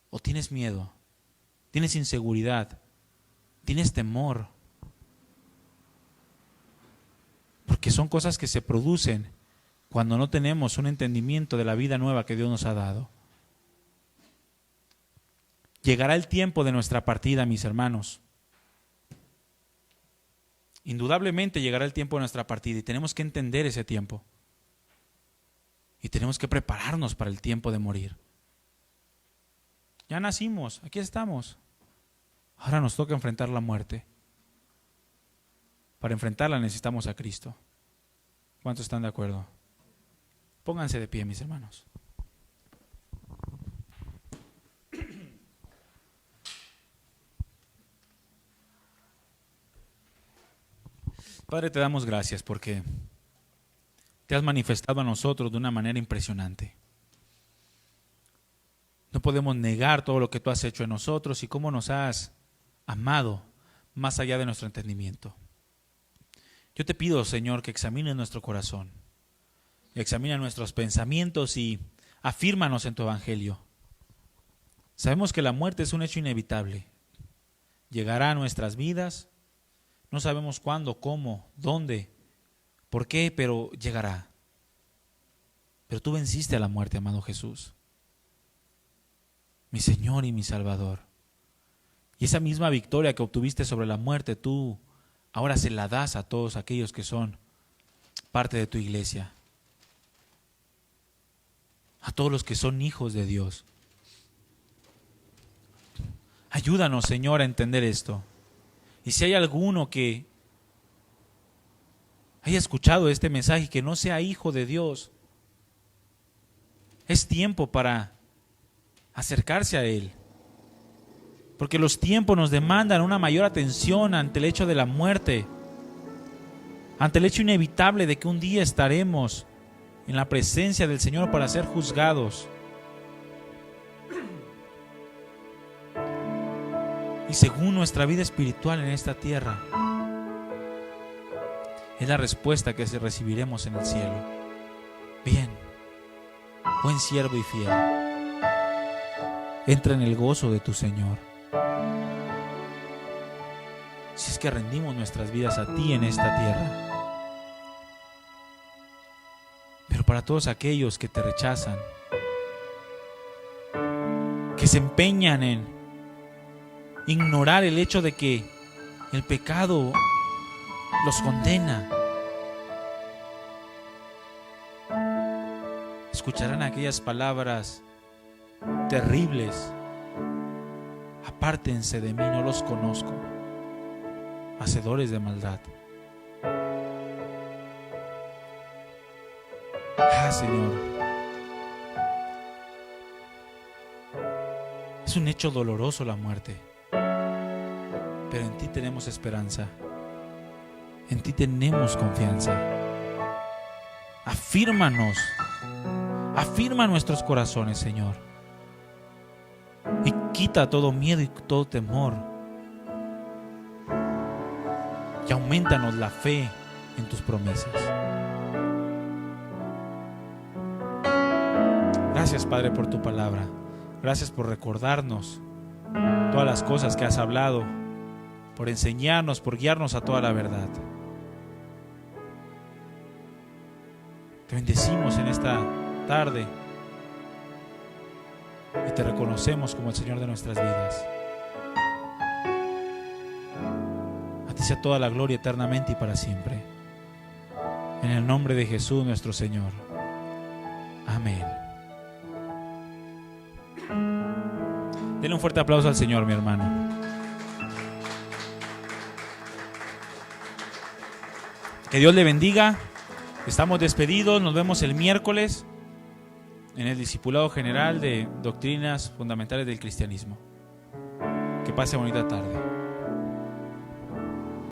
¿O tienes miedo? ¿Tienes inseguridad? ¿Tienes temor? Porque son cosas que se producen cuando no tenemos un entendimiento de la vida nueva que Dios nos ha dado. Llegará el tiempo de nuestra partida, mis hermanos. Indudablemente llegará el tiempo de nuestra partida y tenemos que entender ese tiempo. Y tenemos que prepararnos para el tiempo de morir. Ya nacimos, aquí estamos. Ahora nos toca enfrentar la muerte. Para enfrentarla necesitamos a Cristo. ¿Cuántos están de acuerdo? Pónganse de pie, mis hermanos. Padre, te damos gracias porque te has manifestado a nosotros de una manera impresionante. No podemos negar todo lo que tú has hecho en nosotros y cómo nos has amado más allá de nuestro entendimiento. Yo te pido, Señor, que examines nuestro corazón, examina nuestros pensamientos y afírmanos en tu evangelio. Sabemos que la muerte es un hecho inevitable. Llegará a nuestras vidas. No sabemos cuándo, cómo, dónde, por qué, pero llegará. Pero tú venciste a la muerte, amado Jesús, mi Señor y mi Salvador. Y esa misma victoria que obtuviste sobre la muerte, tú ahora se la das a todos aquellos que son parte de tu iglesia, a todos los que son hijos de Dios. Ayúdanos, Señor, a entender esto. Y si hay alguno que haya escuchado este mensaje y que no sea hijo de Dios, es tiempo para acercarse a Él. Porque los tiempos nos demandan una mayor atención ante el hecho de la muerte, ante el hecho inevitable de que un día estaremos en la presencia del Señor para ser juzgados. Y según nuestra vida espiritual en esta tierra, es la respuesta que recibiremos en el cielo. Bien, buen siervo y fiel, entra en el gozo de tu Señor. Si es que rendimos nuestras vidas a ti en esta tierra. Pero para todos aquellos que te rechazan, que se empeñan en ignorar el hecho de que el pecado los condena, escucharán aquellas palabras terribles: apártense de mí, no los conozco, hacedores de maldad. Señor, es un hecho doloroso la muerte, pero en ti tenemos esperanza, en ti tenemos confianza. Afírmanos, afirma nuestros corazones, Señor, y quita todo miedo y todo temor, y aumentanos la fe en tus promesas. Gracias, Padre, por tu palabra. Gracias por recordarnos todas las cosas que has hablado, por enseñarnos, por guiarnos a toda la verdad. Te bendecimos en esta tarde y te reconocemos como el Señor de nuestras vidas. A ti sea toda la gloria eternamente y para siempre. En el nombre de Jesús nuestro Señor. Amén. Denle un fuerte aplauso al Señor, mi hermano. Que Dios le bendiga. Estamos despedidos. Nos vemos el miércoles en el Discipulado General de Doctrinas Fundamentales del Cristianismo. Que pase bonita tarde.